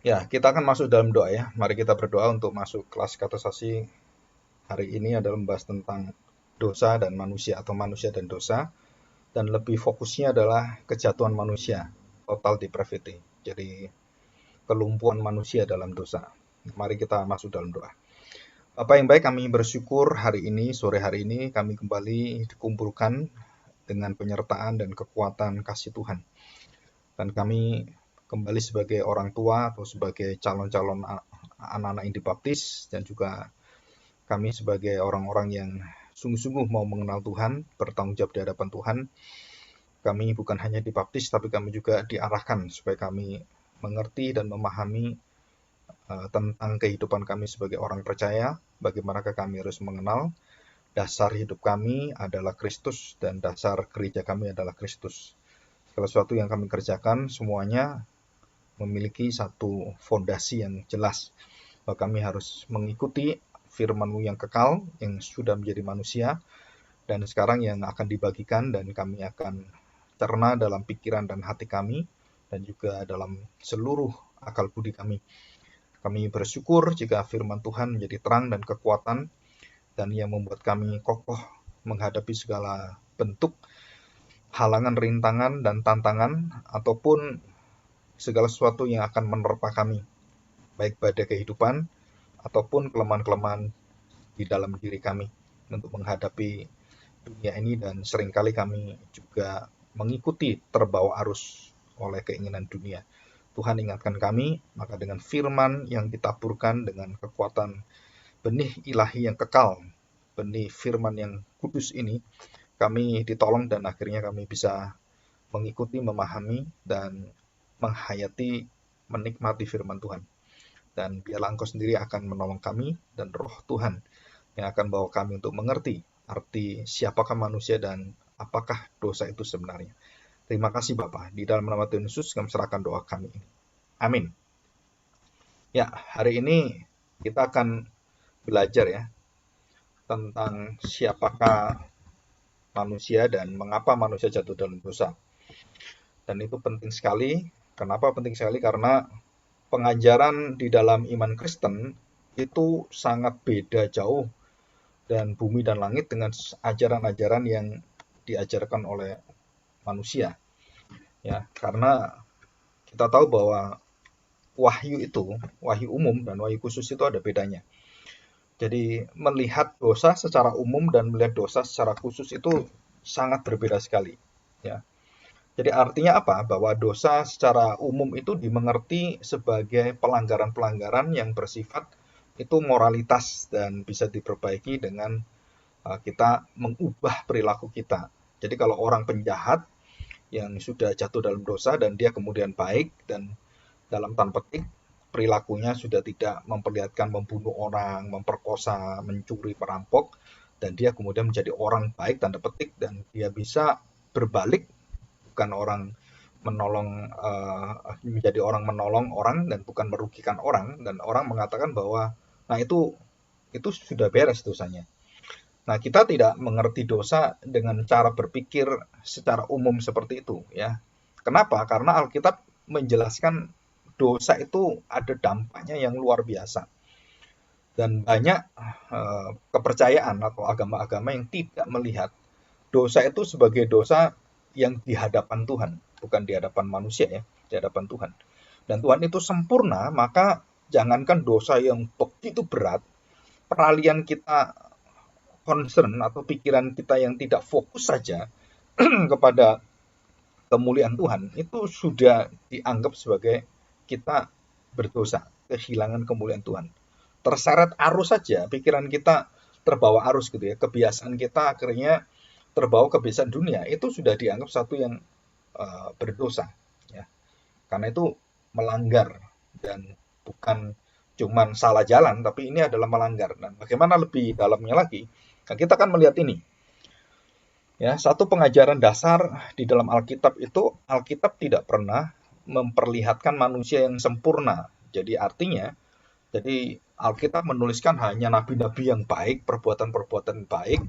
Ya, kita akan masuk dalam doa ya. Mari kita berdoa untuk masuk kelas katekisasi hari ini adalah membahas tentang dosa dan manusia atau manusia dan dosa. Dan lebih fokusnya adalah kejatuhan manusia, total depravity. Jadi kelumpuhan manusia dalam dosa. Mari kita masuk dalam doa. Bapak yang baik, kami bersyukur hari ini, sore hari ini kami kembali dikumpulkan dengan penyertaan dan kekuatan kasih Tuhan. Dan kami kembali sebagai orang tua atau sebagai calon-calon anak-anak yang dibaptis, dan juga kami sebagai orang-orang yang sungguh-sungguh mau mengenal Tuhan, bertanggung jawab di hadapan Tuhan. Kami bukan hanya dibaptis, tapi kami juga diarahkan supaya kami mengerti dan memahami tentang kehidupan kami sebagai orang percaya, bagaimanakah kami harus mengenal dasar hidup kami adalah Kristus dan dasar gereja kami adalah Kristus. Segala sesuatu yang kami kerjakan semuanya memiliki satu fondasi yang jelas, bahwa kami harus mengikuti firman-Mu yang kekal, yang sudah menjadi manusia, dan sekarang yang akan dibagikan, dan kami akan cerna dalam pikiran dan hati kami, dan juga dalam seluruh akal budi kami. Kami bersyukur jika firman Tuhan menjadi terang dan kekuatan, dan yang membuat kami kokoh menghadapi segala bentuk halangan, rintangan, dan tantangan, ataupun segala sesuatu yang akan menerpa kami, baik badai kehidupan ataupun kelemahan-kelemahan di dalam diri kami untuk menghadapi dunia ini, dan seringkali kami juga mengikuti terbawa arus oleh keinginan dunia. Tuhan ingatkan kami, maka dengan firman yang ditaburkan dengan kekuatan benih ilahi yang kekal, benih firman yang kudus ini, kami ditolong dan akhirnya kami bisa mengikuti, memahami, dan menghayati, menikmati firman Tuhan. Dan biarlah Engkau sendiri akan menolong kami, dan Roh Tuhan yang akan bawa kami untuk mengerti arti siapakah manusia dan apakah dosa itu sebenarnya. Terima kasih Bapa. Di dalam nama Tuhan Yesus kami serahkan doa kami ini. Amin. Ya, hari ini kita akan belajar ya tentang siapakah manusia dan mengapa manusia jatuh dalam dosa. Dan itu penting sekali. Kenapa penting sekali? Karena pengajaran di dalam iman Kristen itu sangat beda jauh dan bumi dan langit dengan ajaran-ajaran yang diajarkan oleh manusia. Ya, karena kita tahu bahwa wahyu itu, wahyu umum dan wahyu khusus itu ada bedanya. Jadi melihat dosa secara umum dan melihat dosa secara khusus itu sangat berbeda sekali. Ya. Jadi artinya apa? Bahwa dosa secara umum itu dimengerti sebagai pelanggaran-pelanggaran yang bersifat itu moralitas dan bisa diperbaiki dengan kita mengubah perilaku kita. Jadi kalau orang penjahat yang sudah jatuh dalam dosa dan dia kemudian baik dan dalam tanda petik perilakunya sudah tidak memperlihatkan membunuh orang, memperkosa, mencuri, merampok, dan dia kemudian menjadi orang baik tanda petik dan dia bisa berbalik, bukan orang menolong menjadi orang menolong orang dan bukan merugikan orang, dan orang mengatakan bahwa nah itu sudah beres dosanya. Nah, kita tidak mengerti dosa dengan cara berpikir secara umum seperti itu ya. Kenapa? Karena Alkitab menjelaskan dosa itu ada dampaknya yang luar biasa. Dan banyak kepercayaan atau agama-agama yang tidak melihat dosa itu sebagai dosa yang di hadapan Tuhan, bukan di hadapan manusia ya, di hadapan Tuhan. Dan Tuhan itu sempurna, maka jangankan dosa yang begitu berat, peralihan kita concern atau pikiran kita yang tidak fokus saja kepada kemuliaan Tuhan, itu sudah dianggap sebagai kita berdosa, kehilangan kemuliaan Tuhan. Terseret arus saja, pikiran kita terbawa arus gitu ya, kebiasaan kita akhirnya terbawa kebiasaan dunia, itu sudah dianggap satu yang berdosa ya. Karena itu melanggar dan bukan cuman salah jalan, tapi ini adalah melanggar. Dan bagaimana lebih dalamnya lagi? Nah, kita akan melihat ini. Ya, satu pengajaran dasar di dalam Alkitab itu, Alkitab tidak pernah memperlihatkan manusia yang sempurna. Jadi artinya, jadi Alkitab menuliskan hanya nabi-nabi yang baik, perbuatan-perbuatan baik,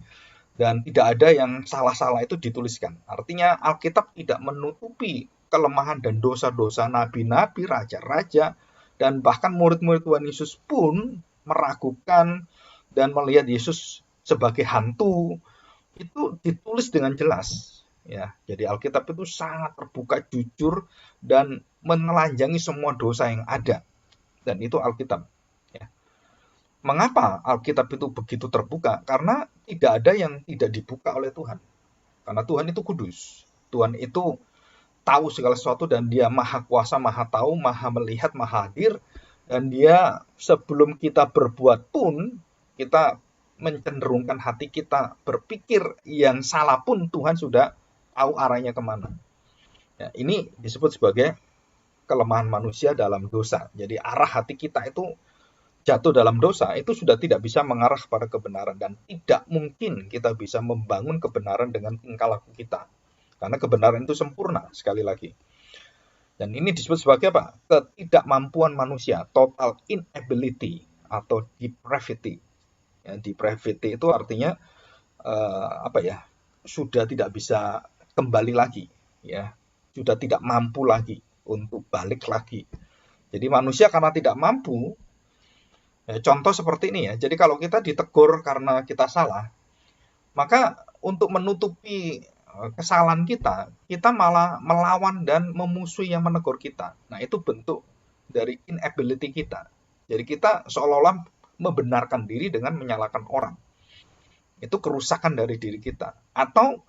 dan tidak ada yang salah-salah itu dituliskan. Artinya Alkitab tidak menutupi kelemahan dan dosa-dosa nabi-nabi, raja-raja, Dan bahkan murid-murid Tuhan Yesus pun meragukan dan melihat Yesus sebagai hantu. Itu ditulis dengan jelas. Ya, jadi Alkitab itu sangat terbuka, jujur, dan menelanjangi semua dosa yang ada. Dan itu Alkitab. Ya. Mengapa Alkitab itu begitu terbuka? Karena tidak ada yang tidak dibuka oleh Tuhan. Karena Tuhan itu kudus. Tuhan itu tahu segala sesuatu dan dia maha kuasa, maha tahu, maha melihat, maha hadir. Dan dia sebelum kita berbuat pun, kita mencenderungkan hati kita berpikir yang salah pun Tuhan sudah tahu arahnya kemana. Ya, ini disebut sebagai kelemahan manusia dalam dosa. Jadi arah hati kita itu jatuh dalam dosa itu sudah tidak bisa mengarah pada kebenaran dan tidak mungkin kita bisa membangun kebenaran dengan tingkah laku kita. Karena kebenaran itu sempurna sekali lagi. Dan ini disebut sebagai apa? Ketidakmampuan manusia, total inability atau depravity. Ya, depravity itu artinya sudah tidak bisa kembali lagi, ya, sudah tidak mampu lagi untuk balik lagi. Jadi manusia karena tidak mampu, ya, contoh seperti ini ya. Jadi kalau kita ditegur karena kita salah, maka untuk menutupi kesalahan kita, kita malah melawan dan memusuhi yang menegur kita. Nah, itu bentuk dari inability kita. Jadi kita seolah-olah membenarkan diri dengan menyalahkan orang. Itu kerusakan dari diri kita. Atau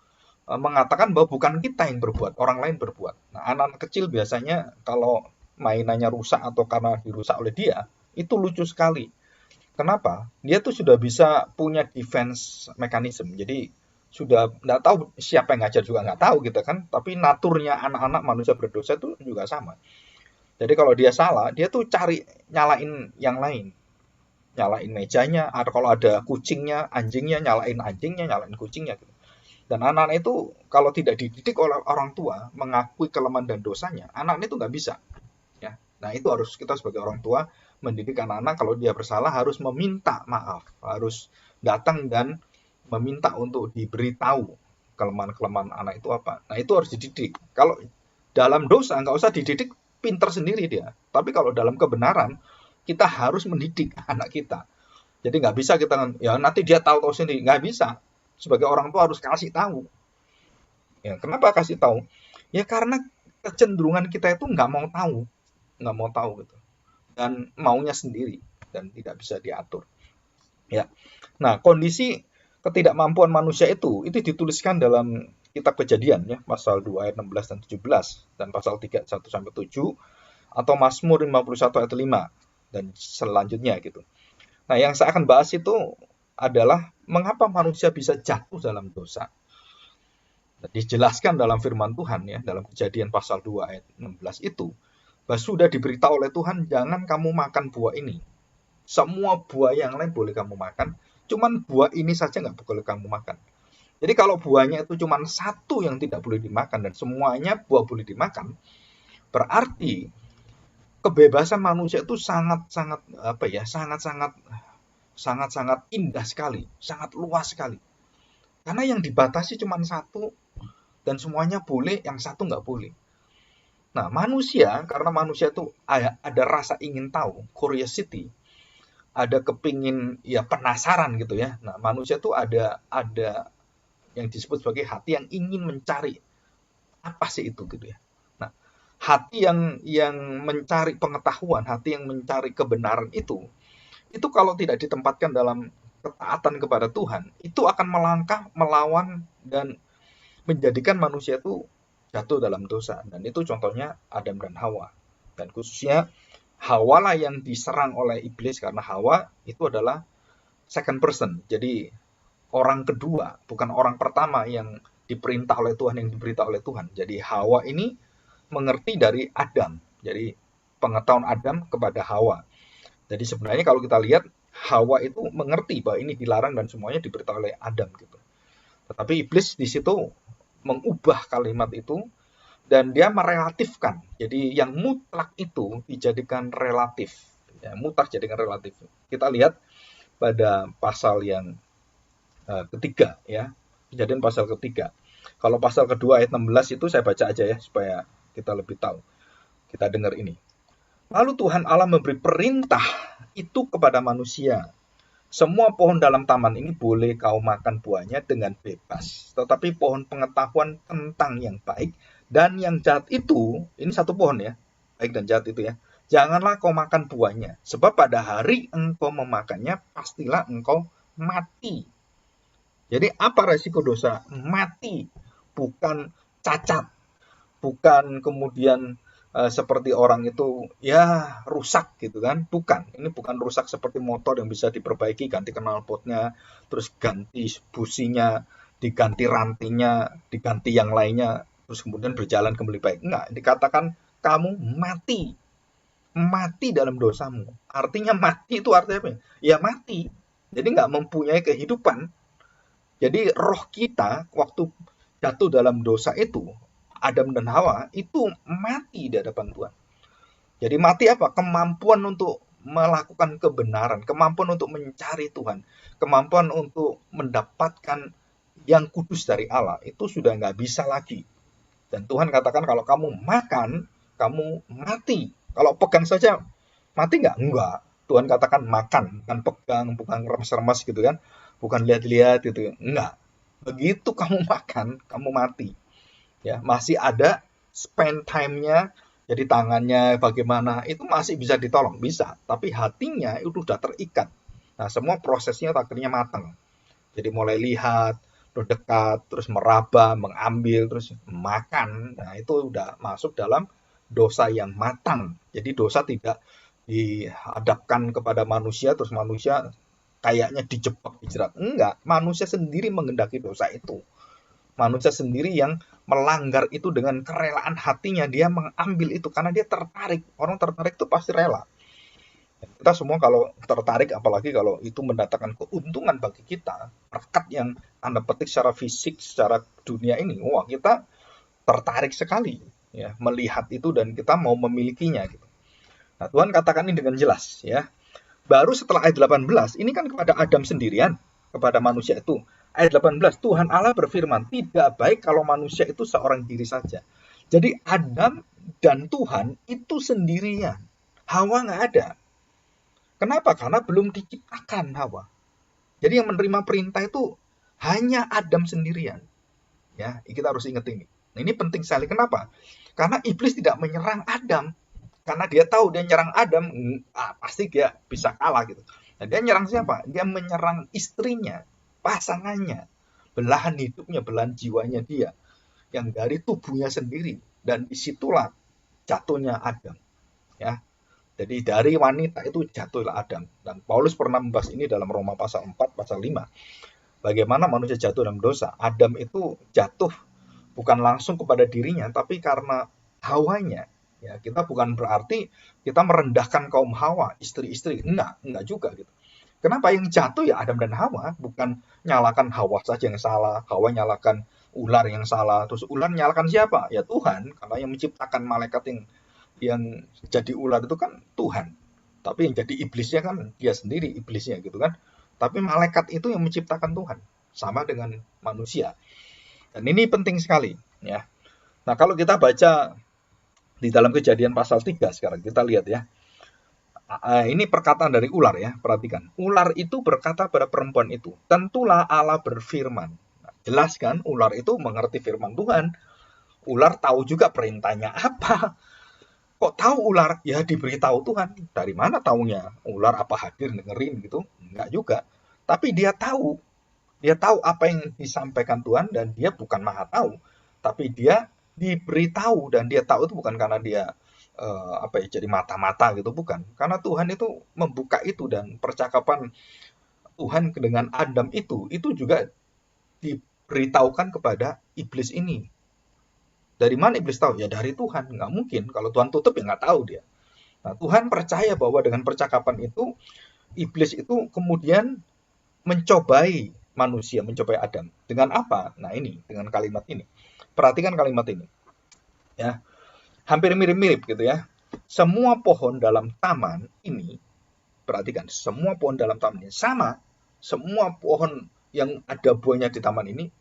mengatakan bahwa bukan kita yang berbuat, orang lain berbuat. Nah, anak-anak kecil biasanya kalau mainannya rusak atau karena dirusak oleh dia, itu lucu sekali. Kenapa? Dia tuh sudah bisa punya defense mechanism. Jadi sudah nggak tahu siapa yang ngajar juga nggak tahu gitu kan. Tapi naturnya anak-anak manusia berdosa itu juga sama. Jadi kalau dia salah, dia tuh cari nyalain yang lain. Nyalain mejanya, atau kalau ada kucingnya, anjingnya, nyalain anjingnya, nyalain kucingnya. Gitu. Dan anak-anak itu kalau tidak dididik oleh orang tua, mengakui kelemahan dan dosanya, anak-anak itu nggak bisa. Ya. Nah itu harus kita sebagai orang tua mendidik anak-anak kalau dia bersalah harus meminta maaf, harus datang dan meminta untuk diberitahu kelemahan-kelemahan anak itu apa. Nah itu harus dididik. Kalau dalam dosa nggak usah dididik, pinter sendiri dia. Tapi kalau dalam kebenaran, kita harus mendidik anak kita. Jadi nggak bisa kita, ya nanti dia tahu sendiri. Nggak bisa. Sebagai orang tua harus kasih tahu. Ya, kenapa kasih tahu? Ya karena kecenderungan kita itu nggak mau tahu gitu. Dan maunya sendiri dan tidak bisa diatur. Ya. Nah, kondisi ketidakmampuan manusia itu dituliskan dalam kitab Kejadian ya, pasal 2 ayat 16 dan 17 dan pasal 3 1 sampai 7 atau Mazmur 51 ayat 5 dan selanjutnya gitu. Nah, yang saya akan bahas itu adalah mengapa manusia bisa jatuh dalam dosa. Dijelaskan dalam firman Tuhan ya, dalam Kejadian pasal 2 ayat 16 itu, bahwa sudah diberitahu oleh Tuhan, jangan kamu makan buah ini. Semua buah yang lain boleh kamu makan, cuman buah ini saja nggak boleh kamu makan. Jadi kalau buahnya itu cuma satu yang tidak boleh dimakan dan semuanya buah boleh dimakan, berarti kebebasan manusia itu sangat-sangat indah sekali, sangat luas sekali. Karena yang dibatasi cuma satu dan semuanya boleh, yang satu nggak boleh. Nah, manusia karena manusia itu ada rasa ingin tahu, curiosity, ada kepingin ya penasaran gitu ya. Nah, manusia itu ada yang disebut sebagai hati yang ingin mencari apa sih itu gitu ya. Hati yang mencari pengetahuan, hati yang mencari kebenaran itu kalau tidak ditempatkan dalam ketaatan kepada Tuhan, itu akan melangkah, melawan, dan menjadikan manusia itu jatuh dalam dosa. Dan itu contohnya Adam dan Hawa. Dan khususnya Hawa lah yang diserang oleh iblis karena Hawa itu adalah second person. Jadi orang kedua, bukan orang pertama yang diperintah oleh Tuhan, yang diberitahu oleh Tuhan. Jadi Hawa ini mengerti dari Adam. Jadi pengetahuan Adam kepada Hawa. Jadi sebenarnya kalau kita lihat Hawa itu mengerti bahwa ini dilarang dan semuanya diberitahu oleh Adam gitu. Tetapi iblis di situ mengubah kalimat itu dan dia merelatifkan. Jadi yang mutlak itu dijadikan relatif. Ya, mutlak jadikan relatif. Kita lihat pada pasal yang ketiga ya. Kejadian pasal ketiga. Kalau pasal kedua ayat 16 itu saya baca aja ya supaya kita lebih tahu. Kita dengar ini. Lalu Tuhan Allah memberi perintah itu kepada manusia. Semua pohon dalam taman ini boleh kau makan buahnya dengan bebas. Tetapi pohon pengetahuan tentang yang baik dan yang jahat itu, ini satu pohon ya, baik dan jahat itu ya. Janganlah kau makan buahnya, sebab pada hari engkau memakannya, pastilah engkau mati. Jadi apa resiko dosa? Mati, bukan cacat, bukan kemudian seperti orang itu ya rusak gitu kan, bukan, ini bukan rusak seperti motor yang bisa diperbaiki, ganti knalpotnya, terus ganti businya, diganti rantingnya, diganti yang lainnya, terus kemudian berjalan kembali baik. Enggak, dikatakan kamu mati, mati dalam dosamu. Artinya mati itu artinya apa ya? Mati, jadi nggak mempunyai kehidupan. Jadi roh kita waktu jatuh dalam dosa itu, Adam dan Hawa itu mati di hadapan Tuhan. Jadi mati apa? Kemampuan untuk melakukan kebenaran, kemampuan untuk mencari Tuhan, kemampuan untuk mendapatkan yang kudus dari Allah, itu sudah nggak bisa lagi. Dan Tuhan katakan kalau kamu makan, kamu mati. Kalau pegang saja, mati nggak? Enggak. Tuhan katakan makan, bukan pegang, bukan remes-remes gitu kan, bukan lihat-lihat gitu. Enggak. Begitu kamu makan, kamu mati. Ya, masih ada spend time-nya, jadi tangannya bagaimana, itu masih bisa ditolong, bisa. Tapi hatinya itu sudah terikat. Nah, semua prosesnya akhirnya matang. Jadi mulai lihat, terus dekat, terus meraba, mengambil, terus makan. Nah, itu udah masuk dalam dosa yang matang. Jadi dosa tidak dihadapkan kepada manusia, terus manusia kayaknya dijebak, dijerat. Enggak, manusia sendiri mengendaki dosa itu. Manusia sendiri yang melanggar itu dengan kerelaan hatinya, dia mengambil itu karena dia tertarik. Orang tertarik itu pasti rela. Kita semua kalau tertarik, apalagi kalau itu mendatangkan keuntungan bagi kita, berkat yang tanda petik secara fisik, secara dunia ini, wah kita tertarik sekali ya melihat itu dan kita mau memilikinya gitu. Nah, Tuhan katakan ini dengan jelas ya. Baru setelah ayat 18, ini kan kepada Adam sendirian, kepada manusia itu. Ayat 18, Tuhan Allah berfirman, tidak baik kalau manusia itu seorang diri saja. Jadi Adam dan Tuhan itu sendirian. Hawa nggak ada. Kenapa? Karena belum diciptakan Hawa. Jadi yang menerima perintah itu hanya Adam sendirian. Ya, kita harus ingat ini. Nah, ini penting sekali. Kenapa? Karena iblis tidak menyerang Adam. Karena dia tahu dia nyerang Adam, pasti dia bisa kalah gitu. Nah, dia nyerang siapa? Dia menyerang istrinya, pasangannya, belahan hidupnya, belahan jiwanya dia, yang dari tubuhnya sendiri. Dan disitulah jatuhnya Adam. Ya, jadi dari wanita itu jatuhlah Adam. Dan Paulus pernah membahas ini dalam Roma pasal 4, pasal 5. Bagaimana manusia jatuh dalam dosa. Adam itu jatuh bukan langsung kepada dirinya, tapi karena hawanya. Ya, kita bukan berarti kita merendahkan kaum Hawa, istri-istri. Enggak juga gitu. Kenapa yang jatuh ya Adam dan Hawa, bukan nyalakan Hawa saja yang salah, Hawa nyalakan ular yang salah, terus ular nyalakan siapa? Ya Tuhan, karena yang menciptakan malaikat yang jadi ular itu kan Tuhan. Tapi yang jadi iblisnya kan dia sendiri iblisnya gitu kan. Tapi malaikat itu yang menciptakan Tuhan, sama dengan manusia. Dan ini penting sekali ya. Nah, kalau kita baca di dalam Kejadian pasal 3 sekarang kita lihat ya. Ini perkataan dari ular ya, perhatikan. Ular itu berkata pada perempuan itu, tentulah Allah berfirman. Nah, jelas kan ular itu mengerti firman Tuhan. Ular tahu juga perintahnya apa. Kok tahu ular? Ya diberitahu Tuhan. Dari mana taunya? Ular apa hadir dengerin gitu? Enggak juga. Tapi dia tahu. Dia tahu apa yang disampaikan Tuhan dan dia bukan maha tahu. Tapi dia diberitahu dan dia tahu itu bukan karena dia jadi mata-mata gitu, bukan. Karena Tuhan itu membuka itu dan percakapan Tuhan dengan Adam itu juga diberitahukan kepada iblis ini. Dari mana iblis tahu? Ya dari Tuhan. Nggak mungkin. Kalau Tuhan tutup ya nggak tahu dia. Nah, Tuhan percaya bahwa dengan percakapan itu, iblis itu kemudian mencobai manusia, mencobai Adam. Dengan apa? Nah ini, dengan kalimat ini. Perhatikan kalimat ini. Ya, hampir mirip-mirip gitu ya. Semua pohon dalam taman ini, perhatikan, semua pohon dalam taman ini sama. Semua pohon yang ada buahnya di taman ini,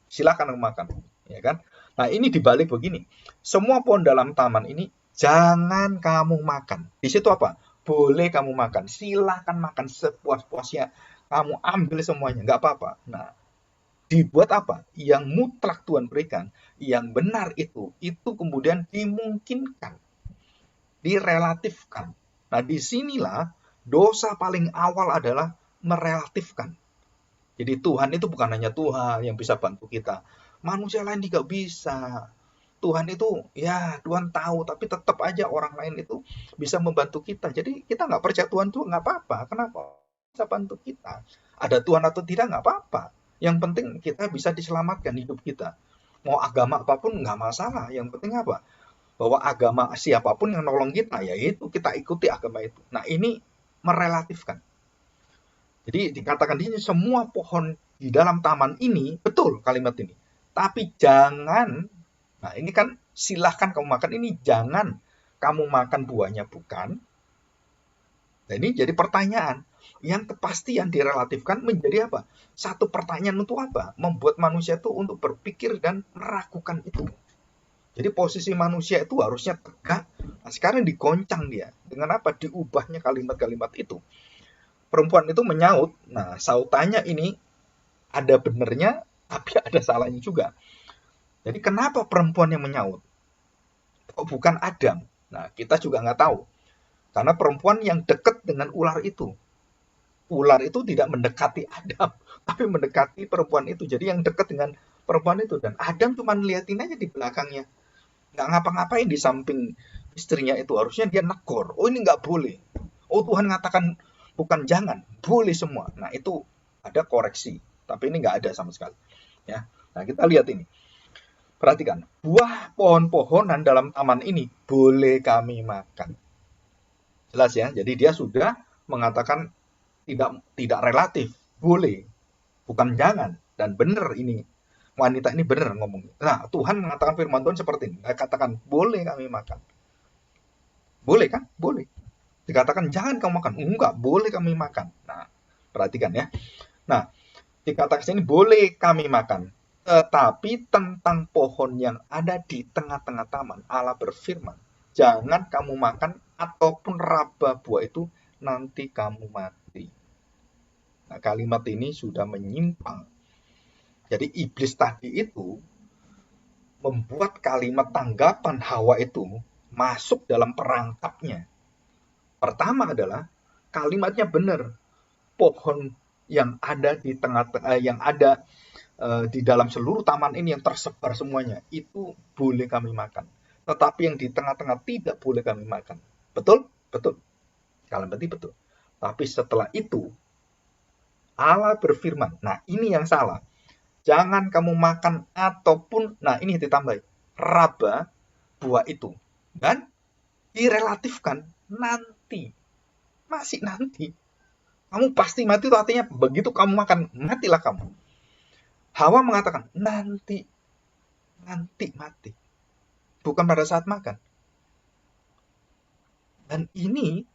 silakan makan, ya kan? Nah ini dibalik begini. Semua pohon dalam taman ini Jangan kamu makan. Di situ apa? Boleh kamu makan. Silahkan makan sepuas-puasnya. Kamu ambil semuanya, nggak apa-apa. Nah, dibuat apa? Yang mutlak Tuhan berikan, yang benar itu kemudian dimungkinkan, direlatifkan. Nah, disinilah dosa paling awal adalah merelatifkan. Jadi Tuhan itu bukan hanya Tuhan yang bisa bantu kita. Manusia lain juga bisa. Tuhan itu, ya Tuhan tahu, tapi tetap aja orang lain itu bisa membantu kita. Jadi kita nggak percaya Tuhan itu nggak apa-apa. Kenapa? Bisa bantu kita. Ada Tuhan atau tidak nggak apa-apa. Yang penting kita bisa diselamatkan hidup kita. Mau agama apapun nggak masalah. Yang penting apa? Bahwa agama siapapun yang nolong kita, yaitu kita ikuti agama itu. Nah ini merelatifkan. Jadi dikatakan di sini semua pohon di dalam taman ini, betul kalimat ini. Tapi jangan, nah ini kan silahkan kamu makan, ini jangan kamu makan buahnya, bukan. Nah ini jadi pertanyaan. Yang kepastian direlatifkan menjadi apa? Satu pertanyaan untuk apa? Membuat manusia itu untuk berpikir dan meragukan itu. Jadi posisi manusia itu harusnya tegak, nah sekarang digoncang dia. Dengan apa? Diubahnya kalimat-kalimat itu. Perempuan itu menyaut, nah sautannya ini ada benernya, tapi ada salahnya juga. Jadi kenapa perempuan yang menyaut? Kok bukan Adam? Nah kita juga nggak tahu. Karena perempuan yang dekat dengan ular itu. Ular itu tidak mendekati Adam, tapi mendekati perempuan itu. Jadi yang dekat dengan perempuan itu. Dan Adam cuma liatin aja di belakangnya. Nggak ngapa-ngapain di samping istrinya itu. Harusnya dia negor. Oh ini nggak boleh. Oh Tuhan ngatakan bukan jangan. Boleh semua. Nah itu ada koreksi. Tapi ini nggak ada sama sekali. Ya. Nah kita lihat ini. Perhatikan. Buah pohon-pohonan dalam taman ini boleh kami makan. Jelas ya. Jadi dia sudah mengatakan tidak relatif. Boleh. Bukan jangan. Dan benar ini wanita ini benar ngomong. Nah, Tuhan mengatakan firman Tuhan seperti ini. Dia katakan, boleh kami makan. Boleh kan? Boleh. Dikatakan, jangan kamu makan. Enggak, boleh kami makan. Nah, perhatikan ya. Nah, dikatakan sini, boleh kami makan. Tetapi tentang pohon yang ada di tengah-tengah taman, Allah berfirman, jangan kamu makan ataupun raba buah itu, nanti kamu mati. Nah, kalimat ini sudah menyimpang. Jadi iblis tadi itu membuat kalimat tanggapan Hawa itu masuk dalam perangkapnya. Pertama adalah kalimatnya benar. Pohon yang ada di tengah-tengah, yang ada di dalam seluruh taman ini yang tersebar semuanya, itu boleh kami makan. Tetapi yang di tengah-tengah tidak boleh kami makan. Betul? Betul. Kalimat ini betul. Tapi setelah itu, Allah berfirman, nah ini yang salah. Jangan kamu makan ataupun, nah ini ditambah, raba buah itu. Dan direlatifkan nanti. Masih nanti. Kamu pasti mati itu artinya begitu kamu makan, matilah kamu. Hawa mengatakan, nanti. Nanti mati. Bukan pada saat makan. Dan ini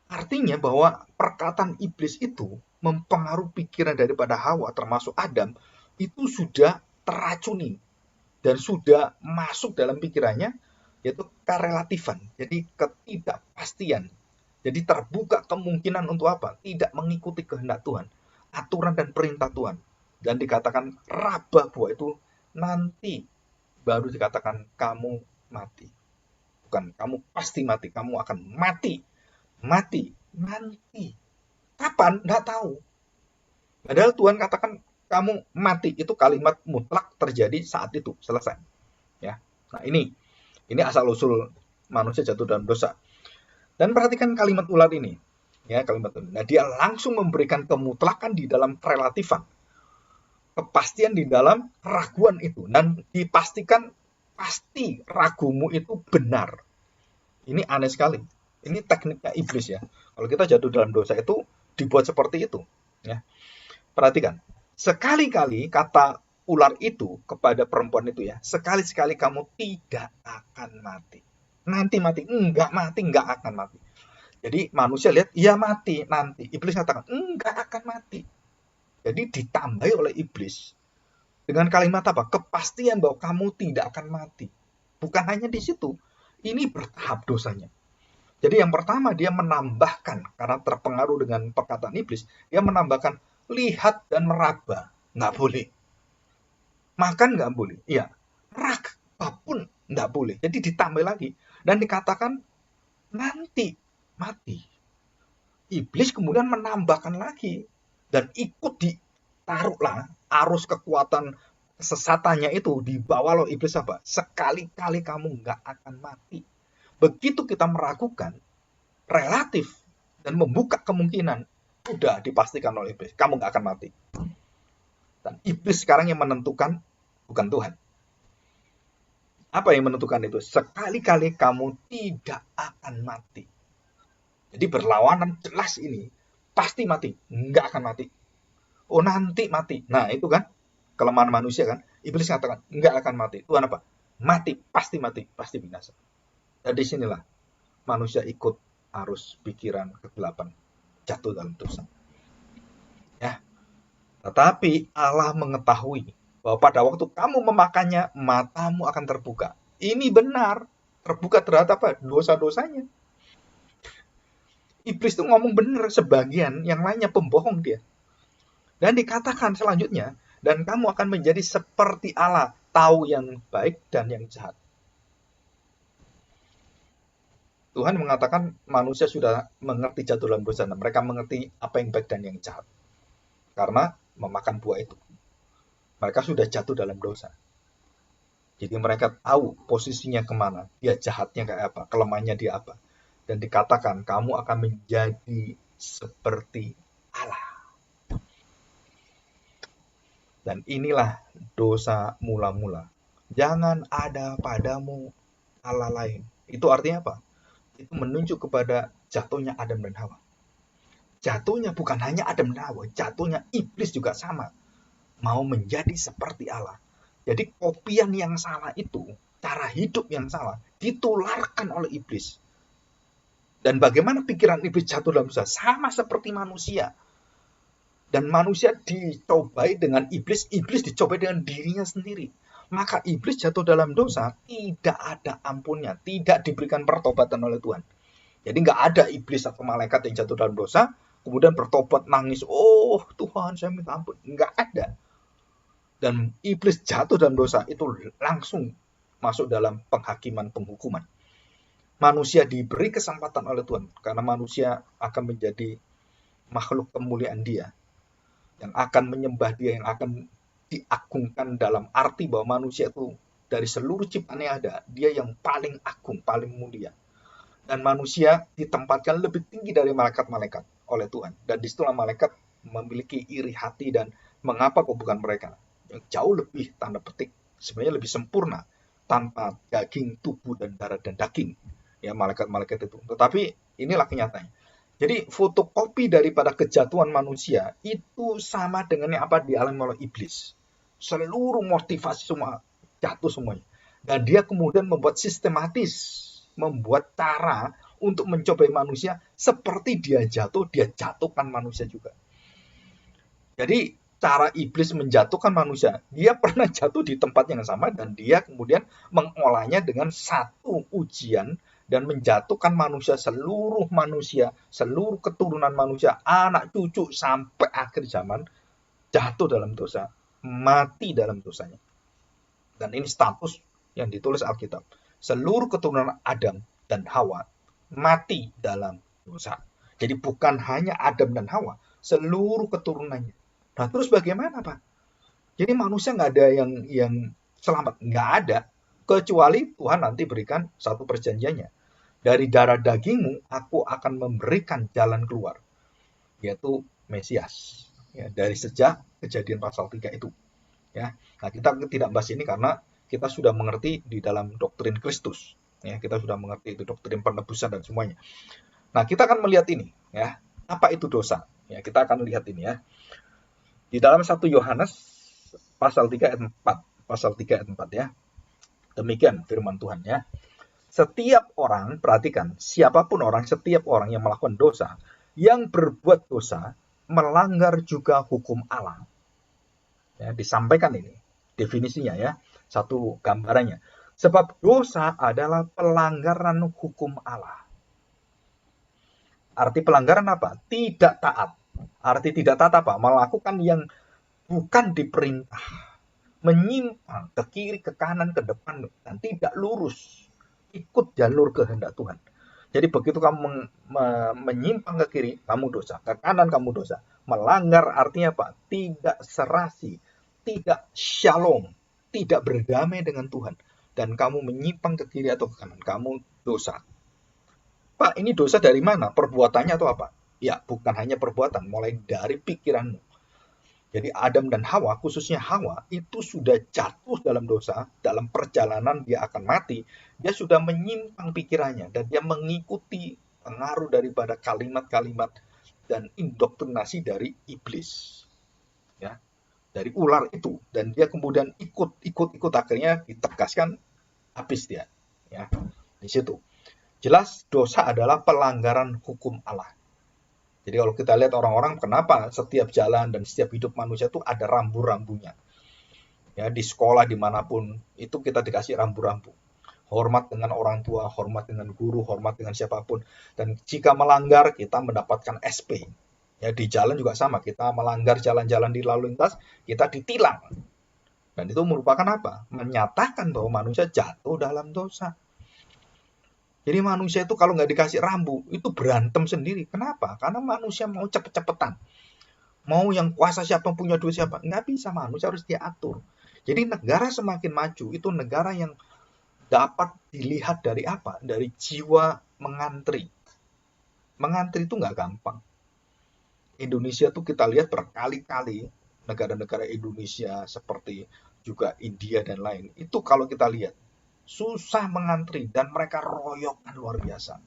artinya bahwa perkataan iblis itu mempengaruhi pikiran daripada Hawa, termasuk Adam, itu sudah teracuni dan sudah masuk dalam pikirannya, yaitu kerelatifan, jadi ketidakpastian. Jadi terbuka kemungkinan untuk apa? Tidak mengikuti kehendak Tuhan, aturan dan perintah Tuhan. Dan dikatakan raba buah itu nanti baru dikatakan kamu mati. Bukan kamu pasti mati, kamu akan mati. Mati nanti. Kapan? Nggak tahu. Padahal Tuhan katakan kamu mati, itu kalimat mutlak terjadi saat itu, selesai. Ya. Nah, ini asal usul manusia jatuh dalam dosa. Dan perhatikan kalimat ular ini. Ya, kalimat ini. Nah, dia langsung memberikan kemutlakan di dalam relatifan. Kepastian di dalam keraguan itu, dan dipastikan pasti ragumu itu benar. Ini aneh sekali. Ini tekniknya iblis ya. Kalau kita jatuh dalam dosa itu dibuat seperti itu. Ya. Perhatikan, sekali-kali kata ular itu kepada perempuan itu ya, sekali-sekali kamu tidak akan mati. Nanti mati, enggak akan mati. Jadi manusia lihat, iya mati nanti. Iblis katakan, enggak akan mati. Jadi ditambahi oleh iblis dengan kalimat apa? Kepastian bahwa kamu tidak akan mati. Bukan hanya di situ. Ini bertahap dosanya. Jadi yang pertama dia menambahkan, karena terpengaruh dengan perkataan iblis, dia menambahkan lihat dan meraba. Nggak boleh. Makan nggak boleh. Iya. Meraba pun nggak boleh. Jadi ditambah lagi. Dan dikatakan nanti mati. Iblis kemudian menambahkan lagi. Dan ikut ditaruhlah arus kekuatan kesesatannya itu, dibawa oleh iblis apa? Sekali-kali kamu nggak akan mati. Begitu kita meragukan, relatif, dan membuka kemungkinan, sudah dipastikan oleh iblis, kamu nggak akan mati. Dan iblis sekarang yang menentukan, bukan Tuhan. Apa yang menentukan itu? Sekali-kali kamu tidak akan mati. Jadi berlawanan jelas ini. Pasti mati, nggak akan mati. Oh nanti mati. Nah itu kan kelemahan manusia kan. Iblis mengatakan nggak akan mati. Tuhan apa? Mati, pasti binasa. Dan disinilah manusia ikut arus pikiran kegelapan, jatuh dalam dosa. Ya, tetapi Allah mengetahui bahwa pada waktu kamu memakannya, matamu akan terbuka. Ini benar, terbuka terhadap apa? Dosa-dosanya. Iblis itu ngomong benar sebagian, yang lainnya pembohong dia. Dan dikatakan selanjutnya, dan kamu akan menjadi seperti Allah, tahu yang baik dan yang jahat. Tuhan mengatakan manusia sudah mengerti jatuh dalam dosa, dan mereka mengerti apa yang baik dan yang jahat. Karena memakan buah itu. Mereka sudah jatuh dalam dosa. Jadi mereka tahu posisinya kemana, dia jahatnya kayak apa, kelemahannya dia apa. Dan dikatakan kamu akan menjadi seperti Allah. Dan inilah dosa mula-mula. Jangan ada padamu Allah lain. Itu artinya apa? Itu menunjuk kepada jatuhnya Adam dan Hawa. Jatuhnya bukan hanya Adam dan Hawa, jatuhnya iblis juga sama. Mau menjadi seperti Allah. Jadi kopian yang salah itu, cara hidup yang salah, ditularkan oleh iblis. Dan bagaimana pikiran iblis jatuh dalam dosa? Sama seperti manusia. Dan manusia dicobai dengan iblis, iblis dicobai dengan dirinya sendiri. Maka iblis jatuh dalam dosa, tidak ada ampunnya, tidak diberikan pertobatan oleh Tuhan. Jadi nggak ada iblis atau malaikat yang jatuh dalam dosa, kemudian bertobat nangis, oh Tuhan saya minta ampun. Nggak ada. Dan iblis jatuh dalam dosa itu langsung masuk dalam penghakiman, penghukuman. Manusia diberi kesempatan oleh Tuhan, karena manusia akan menjadi makhluk kemuliaan dia, yang akan menyembah dia, yang akan diagungkan dalam arti bahwa manusia itu dari seluruh ciptaan yang ada, dia yang paling agung, paling mulia. Dan manusia ditempatkan lebih tinggi dari malaikat-malaikat oleh Tuhan. Dan disitulah malaikat memiliki iri hati dan mengapa kok bukan mereka. Yang jauh lebih, tanda petik, sebenarnya lebih sempurna, tanpa daging, tubuh, dan darah, dan daging. Ya, malaikat-malaikat itu. Tetapi inilah kenyataannya. Jadi fotokopi daripada kejatuhan manusia itu sama dengan yang apa dialami oleh iblis. Seluruh motivasi semua jatuh semuanya. Dan dia kemudian membuat sistematis, membuat cara untuk mencobai manusia seperti dia jatuh, dia jatuhkan manusia juga. Jadi cara iblis menjatuhkan manusia, dia pernah jatuh di tempat yang sama dan dia kemudian mengolahnya dengan satu ujian dan menjatuhkan manusia, seluruh keturunan manusia, anak cucu sampai akhir zaman jatuh dalam dosa, mati dalam dosanya. Dan ini status yang ditulis Alkitab. Seluruh keturunan Adam dan Hawa mati dalam dosa. Jadi bukan hanya Adam dan Hawa, seluruh keturunannya. Nah terus bagaimana Pak? Jadi manusia nggak ada yang selamat, nggak ada. Kecuali Tuhan nanti berikan satu perjanjiannya. Dari darah dagingmu aku akan memberikan jalan keluar, yaitu Mesias. Ya, dari sejak Kejadian pasal 3 itu. Ya, nah kita tidak bahas ini karena kita sudah mengerti di dalam doktrin Kristus. Ya, kita sudah mengerti itu doktrin penebusan dan semuanya. Nah, kita akan melihat ini, ya. Apa itu dosa? Ya, kita akan lihat ini ya. Di dalam 1 Yohanes pasal 3 ayat 4, pasal 3 ayat 4 ya. Demikian firman Tuhan ya. Setiap orang, perhatikan, setiap orang yang melakukan dosa, yang berbuat dosa, melanggar juga hukum Allah. Ya, disampaikan ini definisinya ya, satu gambarannya. Sebab dosa adalah pelanggaran hukum Allah. Arti pelanggaran apa? Tidak taat. Arti tidak taat apa? Melakukan yang bukan diperintah. Menyimpang ke kiri, ke kanan, ke depan, dan tidak lurus. Ikut jalur kehendak Tuhan. Jadi begitu kamu menyimpang ke kiri, kamu dosa. Ke kanan, kamu dosa. Melanggar artinya apa? Tidak serasi, tidak shalom, tidak berdamai dengan Tuhan. Dan kamu menyimpang ke kiri atau ke kanan, kamu dosa. Pak, ini dosa dari mana? Perbuatannya atau apa? Ya, bukan hanya perbuatan, mulai dari pikiranmu. Jadi Adam dan Hawa, khususnya Hawa, itu sudah jatuh dalam dosa, dalam perjalanan dia akan mati, dia sudah menyimpang pikirannya, dan dia mengikuti pengaruh daripada kalimat-kalimat dan indoktrinasi dari iblis. Ya, dari ular itu. Dan dia kemudian ikut, akhirnya ditegaskan, habis dia. Ya, di situ. Jelas dosa adalah pelanggaran hukum Allah. Jadi kalau kita lihat orang-orang, kenapa setiap jalan dan setiap hidup manusia itu ada rambu-rambunya. Ya, di sekolah dimanapun itu kita dikasih rambu-rambu. Hormat dengan orang tua, hormat dengan guru, hormat dengan siapapun. Dan jika melanggar kita mendapatkan SP. Ya, di jalan juga sama, kita melanggar jalan-jalan di lalu lintas, kita ditilang. Dan itu merupakan apa? Menyatakan bahwa manusia jatuh dalam dosa. Jadi manusia itu kalau nggak dikasih rambu, itu berantem sendiri. Kenapa? Karena manusia mau cepet-cepetan. Mau yang kuasa siapa, punya duit siapa. Nggak bisa, manusia harus diatur. Jadi negara semakin maju, itu negara yang dapat dilihat dari apa? Dari jiwa mengantri. Mengantri itu nggak gampang. Indonesia tuh kita lihat berkali-kali, negara-negara Indonesia seperti juga India dan lain. Itu kalau kita lihat, susah mengantri dan mereka royokan luar biasa.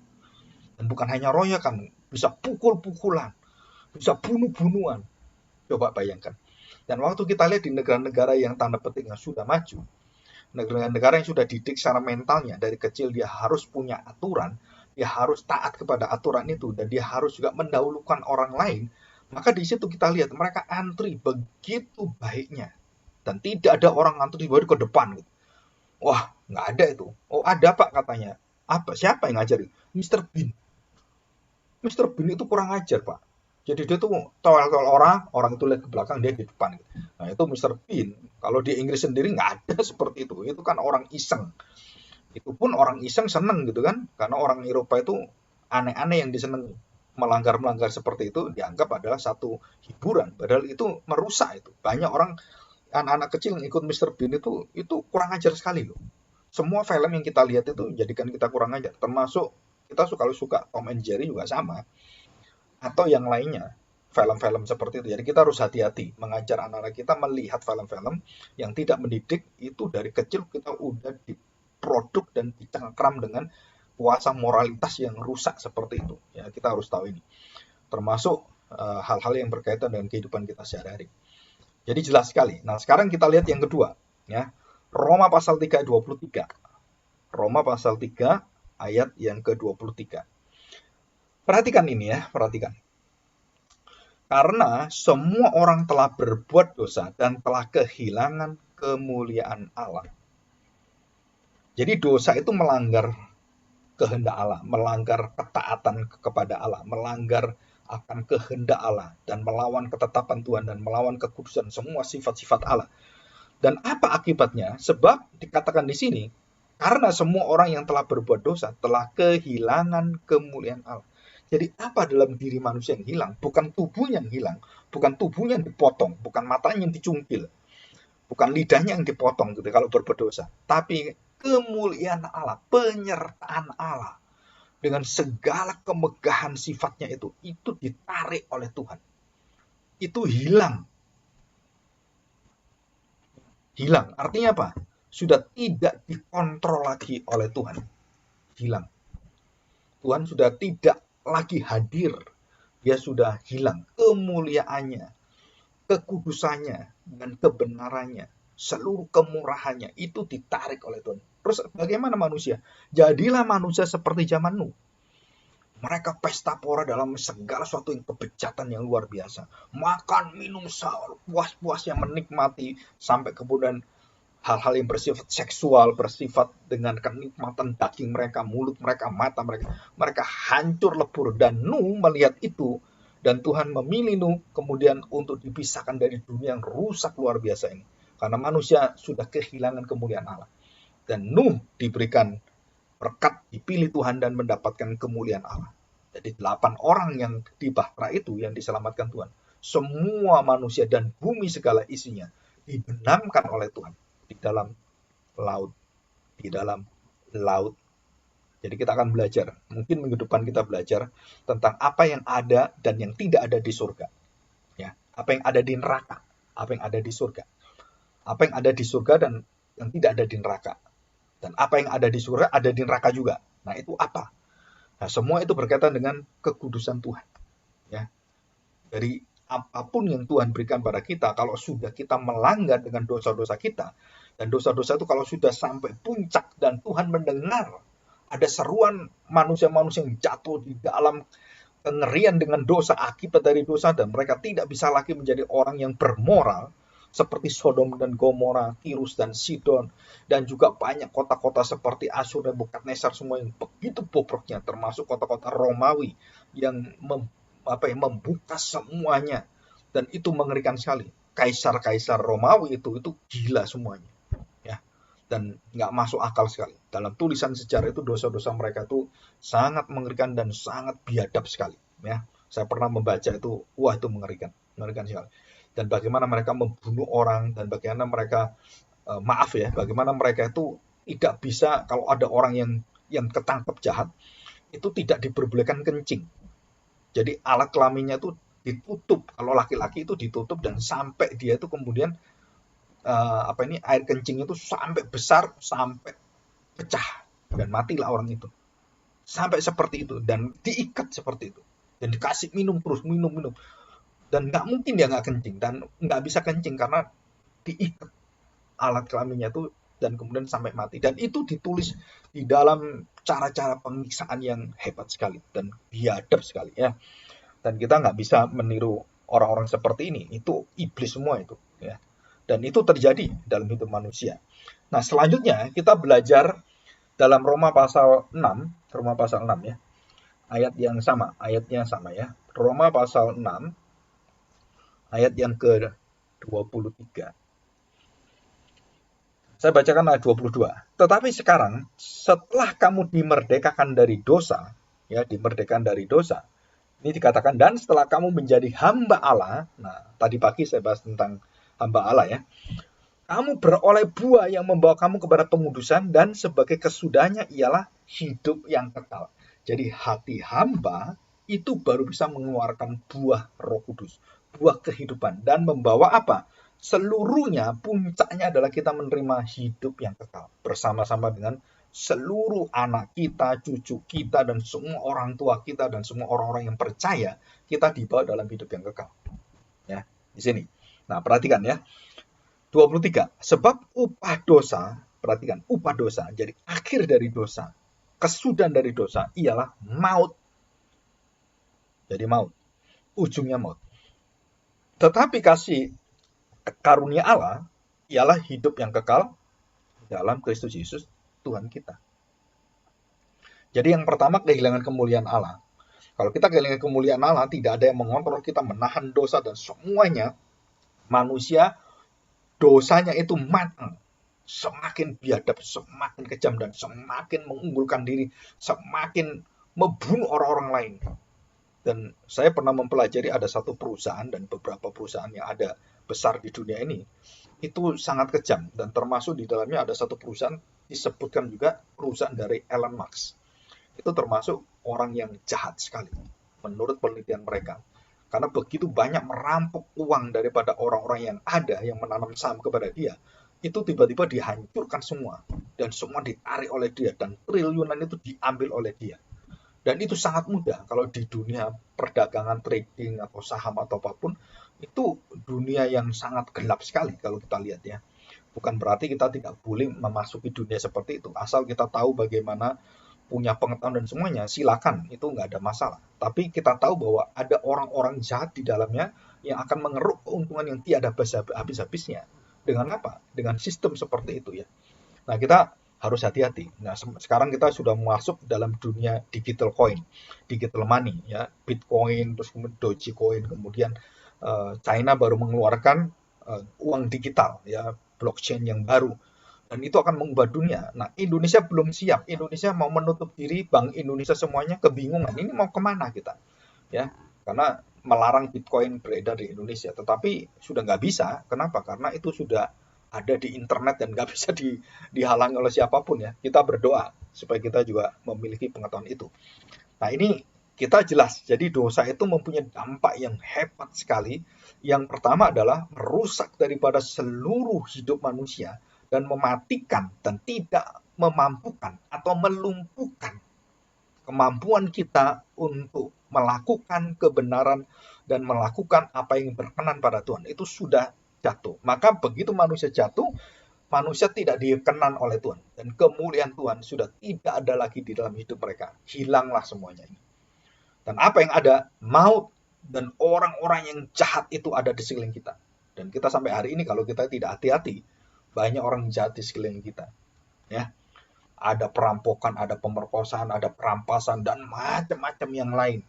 Dan bukan hanya royokan, bisa pukul-pukulan, bisa bunuh-bunuhan. Coba bayangkan. Dan waktu kita lihat di negara-negara yang tanda petik yang sudah maju, negara-negara yang sudah didik secara mentalnya, dari kecil dia harus punya aturan, dia harus taat kepada aturan itu, dan dia harus juga mendahulukan orang lain, maka di situ kita lihat mereka antri begitu baiknya. Dan tidak ada orang antri baru ke depan. Wah, nggak ada itu. Oh, ada Pak katanya. Apa? Siapa yang ngajarin? Mr. Bean. Mr. Bean itu kurang ajar, Pak. Jadi dia tuh towel-towel orang itu lihat ke belakang, dia di depan. Nah, itu Mr. Bean. Kalau di Inggris sendiri nggak ada seperti itu. Itu kan orang iseng. Itu pun orang iseng seneng gitu kan. Karena orang Eropa itu aneh-aneh yang disenangi. Melanggar-melanggar seperti itu dianggap adalah satu hiburan. Padahal itu merusak itu. Banyak orang, anak-anak kecil yang ikut Mr. Bean itu kurang ajar sekali loh. Semua film yang kita lihat itu jadikan kita kurang ajar. Termasuk kita kalau suka Tom and Jerry juga sama. Atau yang lainnya. Film-film seperti itu. Jadi kita harus hati-hati mengajar anak-anak kita melihat film-film yang tidak mendidik. Itu dari kecil kita udah diproduk dan dicengkram dengan kuasa moralitas yang rusak seperti itu. Ya, kita harus tahu ini. Termasuk hal-hal yang berkaitan dengan kehidupan kita sehari-hari. Jadi jelas sekali. Nah, sekarang kita lihat yang kedua, ya. Roma pasal 3 ayat 23. Roma pasal 3 ayat yang ke-23. Perhatikan ini ya, perhatikan. Karena semua orang telah berbuat dosa dan telah kehilangan kemuliaan Allah. Jadi dosa itu melanggar kehendak Allah, melanggar ketaatan kepada Allah, melanggar akan kehendak Allah, dan melawan ketetapan Tuhan, dan melawan kekudusan semua sifat-sifat Allah. Dan apa akibatnya? Sebab dikatakan di sini, karena semua orang yang telah berbuat dosa telah kehilangan kemuliaan Allah. Jadi apa dalam diri manusia yang hilang? Bukan tubuhnya yang hilang, bukan tubuhnya yang dipotong, bukan matanya yang dicungkil, bukan lidahnya yang dipotong gitu kalau berbuat dosa, tapi kemuliaan Allah, penyertaan Allah dengan segala kemegahan sifatnya itu ditarik oleh Tuhan. Itu hilang. Hilang. Artinya apa? Sudah tidak dikontrol lagi oleh Tuhan. Hilang. Tuhan sudah tidak lagi hadir. Dia sudah hilang. Kemuliaannya, kekudusannya, dan kebenarannya, seluruh kemurahannya itu ditarik oleh Tuhan. Terus bagaimana manusia? Jadilah manusia seperti zaman Nuh. Mereka pesta pora dalam segala sesuatu yang kebejatan yang luar biasa. Makan, minum, puas-puasnya menikmati sampai kemudian hal-hal yang bersifat seksual, bersifat dengan kenikmatan daging mereka, mulut mereka, mata mereka, mereka hancur lebur. Dan Nuh melihat itu, dan Tuhan memilih Nuh kemudian untuk dipisahkan dari dunia yang rusak luar biasa ini, karena manusia sudah kehilangan kemuliaan Allah. Dan Nuh diberikan berkat, dipilih Tuhan dan mendapatkan kemuliaan Allah. Jadi 8 orang yang di Bahtera itu yang diselamatkan Tuhan, semua manusia dan bumi segala isinya dibenamkan oleh Tuhan di dalam laut, di dalam laut. Jadi kita akan belajar, mungkin minggu depan kita belajar tentang apa yang ada dan yang tidak ada di surga. Ya, apa yang ada di neraka, apa yang ada di surga. Apa yang ada di surga dan yang tidak ada di neraka. Dan apa yang ada di surga ada di neraka juga. Nah, itu apa? Nah, semua itu berkaitan dengan kekudusan Tuhan. Ya. Dari apapun yang Tuhan berikan pada kita, kalau sudah kita melanggar dengan dosa-dosa kita, dan dosa-dosa itu kalau sudah sampai puncak dan Tuhan mendengar ada seruan manusia-manusia yang jatuh di dalam kengerian dengan dosa akibat dari dosa, dan mereka tidak bisa lagi menjadi orang yang bermoral seperti Sodom dan Gomora, Tirus dan Sidon, dan juga banyak kota-kota seperti Asyur dan Nebukadnezar, semua yang begitu bobroknya, termasuk kota-kota Romawi yang membuka semuanya, dan itu mengerikan sekali. Kaisar-kaisar Romawi itu gila semuanya, ya, dan nggak masuk akal sekali. Dalam tulisan sejarah itu dosa-dosa mereka itu sangat mengerikan dan sangat biadab sekali, ya. Saya pernah membaca itu, wah itu mengerikan sekali. Dan bagaimana mereka membunuh orang, dan bagaimana mereka bagaimana mereka itu tidak bisa, kalau ada orang yang ketangkep jahat itu tidak diperbolehkan kencing. Jadi alat kelaminnya itu ditutup, kalau laki-laki itu ditutup, dan sampai dia itu kemudian air kencing itu sampai besar, sampai pecah, dan matilah orang itu. Sampai seperti itu, dan diikat seperti itu, dan dikasih minum terus, minum. Dan nggak mungkin dia nggak kencing, dan nggak bisa kencing karena diikat alat kelaminnya itu, dan kemudian sampai mati. Dan itu ditulis di dalam cara-cara penyiksaan yang hebat sekali dan biadab sekali, ya. Dan kita nggak bisa meniru orang-orang seperti ini, itu iblis semua itu, ya. Dan itu terjadi dalam hidup manusia. Nah, selanjutnya kita belajar dalam Roma pasal 6 ya. Ayatnya sama ya. Roma pasal 6 ayat yang ke-23. Saya bacakan ayat 22. Tetapi sekarang, setelah kamu dimerdekakan dari dosa, ya, dimerdekakan dari dosa, ini dikatakan, dan setelah kamu menjadi hamba Allah, nah, tadi pagi saya bahas tentang hamba Allah, ya, kamu beroleh buah yang membawa kamu kepada pengudusan, dan sebagai kesudahnya ialah hidup yang kekal. Jadi hati hamba itu baru bisa mengeluarkan buah Roh Kudus, buah kehidupan, dan membawa apa? Seluruhnya, puncaknya adalah kita menerima hidup yang kekal bersama-sama dengan seluruh anak kita, cucu kita, dan semua orang tua kita, dan semua orang-orang yang percaya, kita dibawa dalam hidup yang kekal. Ya, di sini. Nah, perhatikan ya. 23. Sebab upah dosa, perhatikan, upah dosa, jadi akhir dari dosa, kesudahan dari dosa ialah maut. Jadi maut, ujungnya maut. Tetapi kasih karunia Allah ialah hidup yang kekal dalam Kristus Yesus Tuhan kita. Jadi yang pertama, kehilangan kemuliaan Allah. Kalau kita kehilangan kemuliaan Allah, tidak ada yang mengontrol kita, menahan dosa, dan semuanya manusia dosanya itu matang, semakin biadab, semakin kejam, dan semakin mengunggulkan diri, semakin membunuh orang-orang lain. Dan saya pernah mempelajari ada satu perusahaan dan beberapa perusahaan yang ada besar di dunia ini, itu sangat kejam, dan termasuk di dalamnya ada satu perusahaan disebutkan juga perusahaan dari Elon Musk. Itu termasuk orang yang jahat sekali menurut penelitian mereka, karena begitu banyak merampok uang daripada orang-orang yang ada, yang menanam saham kepada dia, itu tiba-tiba dihancurkan semua, dan semua ditarik oleh dia, dan triliunan itu diambil oleh dia. Dan itu sangat mudah kalau di dunia perdagangan, trading, atau saham, atau apapun, itu dunia yang sangat gelap sekali kalau kita lihat ya. Bukan berarti kita tidak boleh memasuki dunia seperti itu, asal kita tahu bagaimana, punya pengetahuan dan semuanya, silakan, itu nggak ada masalah. Tapi kita tahu bahwa ada orang-orang jahat di dalamnya yang akan mengeruk keuntungan yang tiada habis-habisnya. Dengan apa? Dengan sistem seperti itu ya. Nah, kita harus hati-hati. Nah, sekarang kita sudah masuk dalam dunia digital coin, digital money ya, Bitcoin, terus kemudian Dogecoin, kemudian China baru mengeluarkan uang digital ya, blockchain yang baru. Dan itu akan mengubah dunia. Nah, Indonesia belum siap. Indonesia mau menutup diri, Bank Indonesia semuanya kebingungan. Ini mau kemana kita? Ya, karena melarang Bitcoin beredar di Indonesia. Tetapi sudah nggak bisa. Kenapa? Karena itu sudah ada di internet dan nggak bisa dihalangi oleh siapapun ya. Kita berdoa supaya kita juga memiliki pengetahuan itu. Nah, ini kita jelas. Jadi dosa itu mempunyai dampak yang hebat sekali. Yang pertama adalah merusak daripada seluruh hidup manusia dan mematikan dan tidak memampukan atau melumpuhkan kemampuan kita untuk melakukan kebenaran dan melakukan apa yang berkenan pada Tuhan. Itu sudah jatuh. Maka begitu manusia jatuh, manusia tidak dikenan oleh Tuhan. Dan kemuliaan Tuhan sudah tidak ada lagi di dalam hidup mereka. Hilanglah semuanya ini. Dan apa yang ada? Maut dan orang-orang yang jahat itu ada di sekeliling kita. Dan kita sampai hari ini kalau kita tidak hati-hati, banyak orang jahat di sekeliling kita. Ya, ada perampokan, ada pemerkosaan, ada perampasan, dan macam-macam yang lain.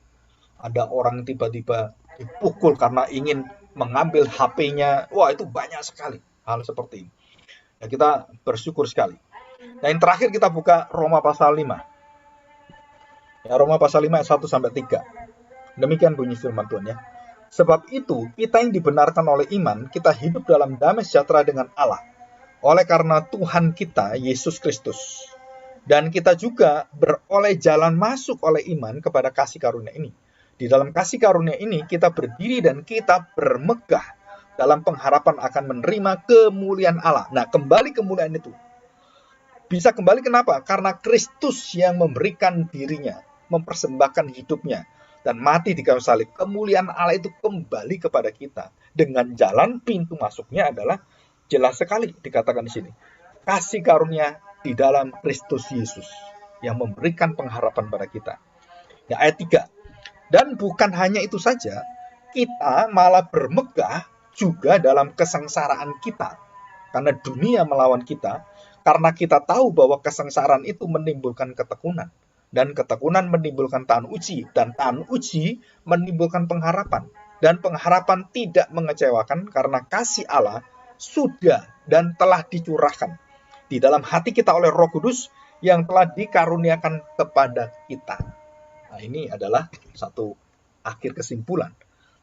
Ada orang tiba-tiba dipukul karena ingin mengambil HP-nya. Wah, itu banyak sekali hal seperti ini. Ya, kita bersyukur sekali. Nah, yang terakhir kita buka Roma pasal 5. Ya, Roma pasal 5 ayat 1 sampai 3. Demikian bunyi firman Tuhan ya. Sebab itu, kita yang dibenarkan oleh iman, kita hidup dalam damai sejahtera dengan Allah. Oleh karena Tuhan kita, Yesus Kristus. Dan kita juga beroleh jalan masuk oleh iman kepada kasih karunia ini. Di dalam kasih karunia ini, kita berdiri dan kita bermegah dalam pengharapan akan menerima kemuliaan Allah. Nah, kembali kemuliaan itu. Bisa kembali kenapa? Karena Kristus yang memberikan dirinya, mempersembahkan hidupnya, dan mati di kayu salib. Kemuliaan Allah itu kembali kepada kita. Dengan jalan pintu masuknya adalah jelas sekali dikatakan di sini. Kasih karunia di dalam Kristus Yesus yang memberikan pengharapan pada kita. Ya, ayat 3. Dan bukan hanya itu saja, kita malah bermegah juga dalam kesengsaraan kita. Karena dunia melawan kita, karena kita tahu bahwa kesengsaraan itu menimbulkan ketekunan. Dan ketekunan menimbulkan tahan uji. Dan tahan uji menimbulkan pengharapan. Dan pengharapan tidak mengecewakan karena kasih Allah sudah dan telah dicurahkan di dalam hati kita oleh Roh Kudus yang telah dikaruniakan kepada kita. Nah, ini adalah satu akhir kesimpulan.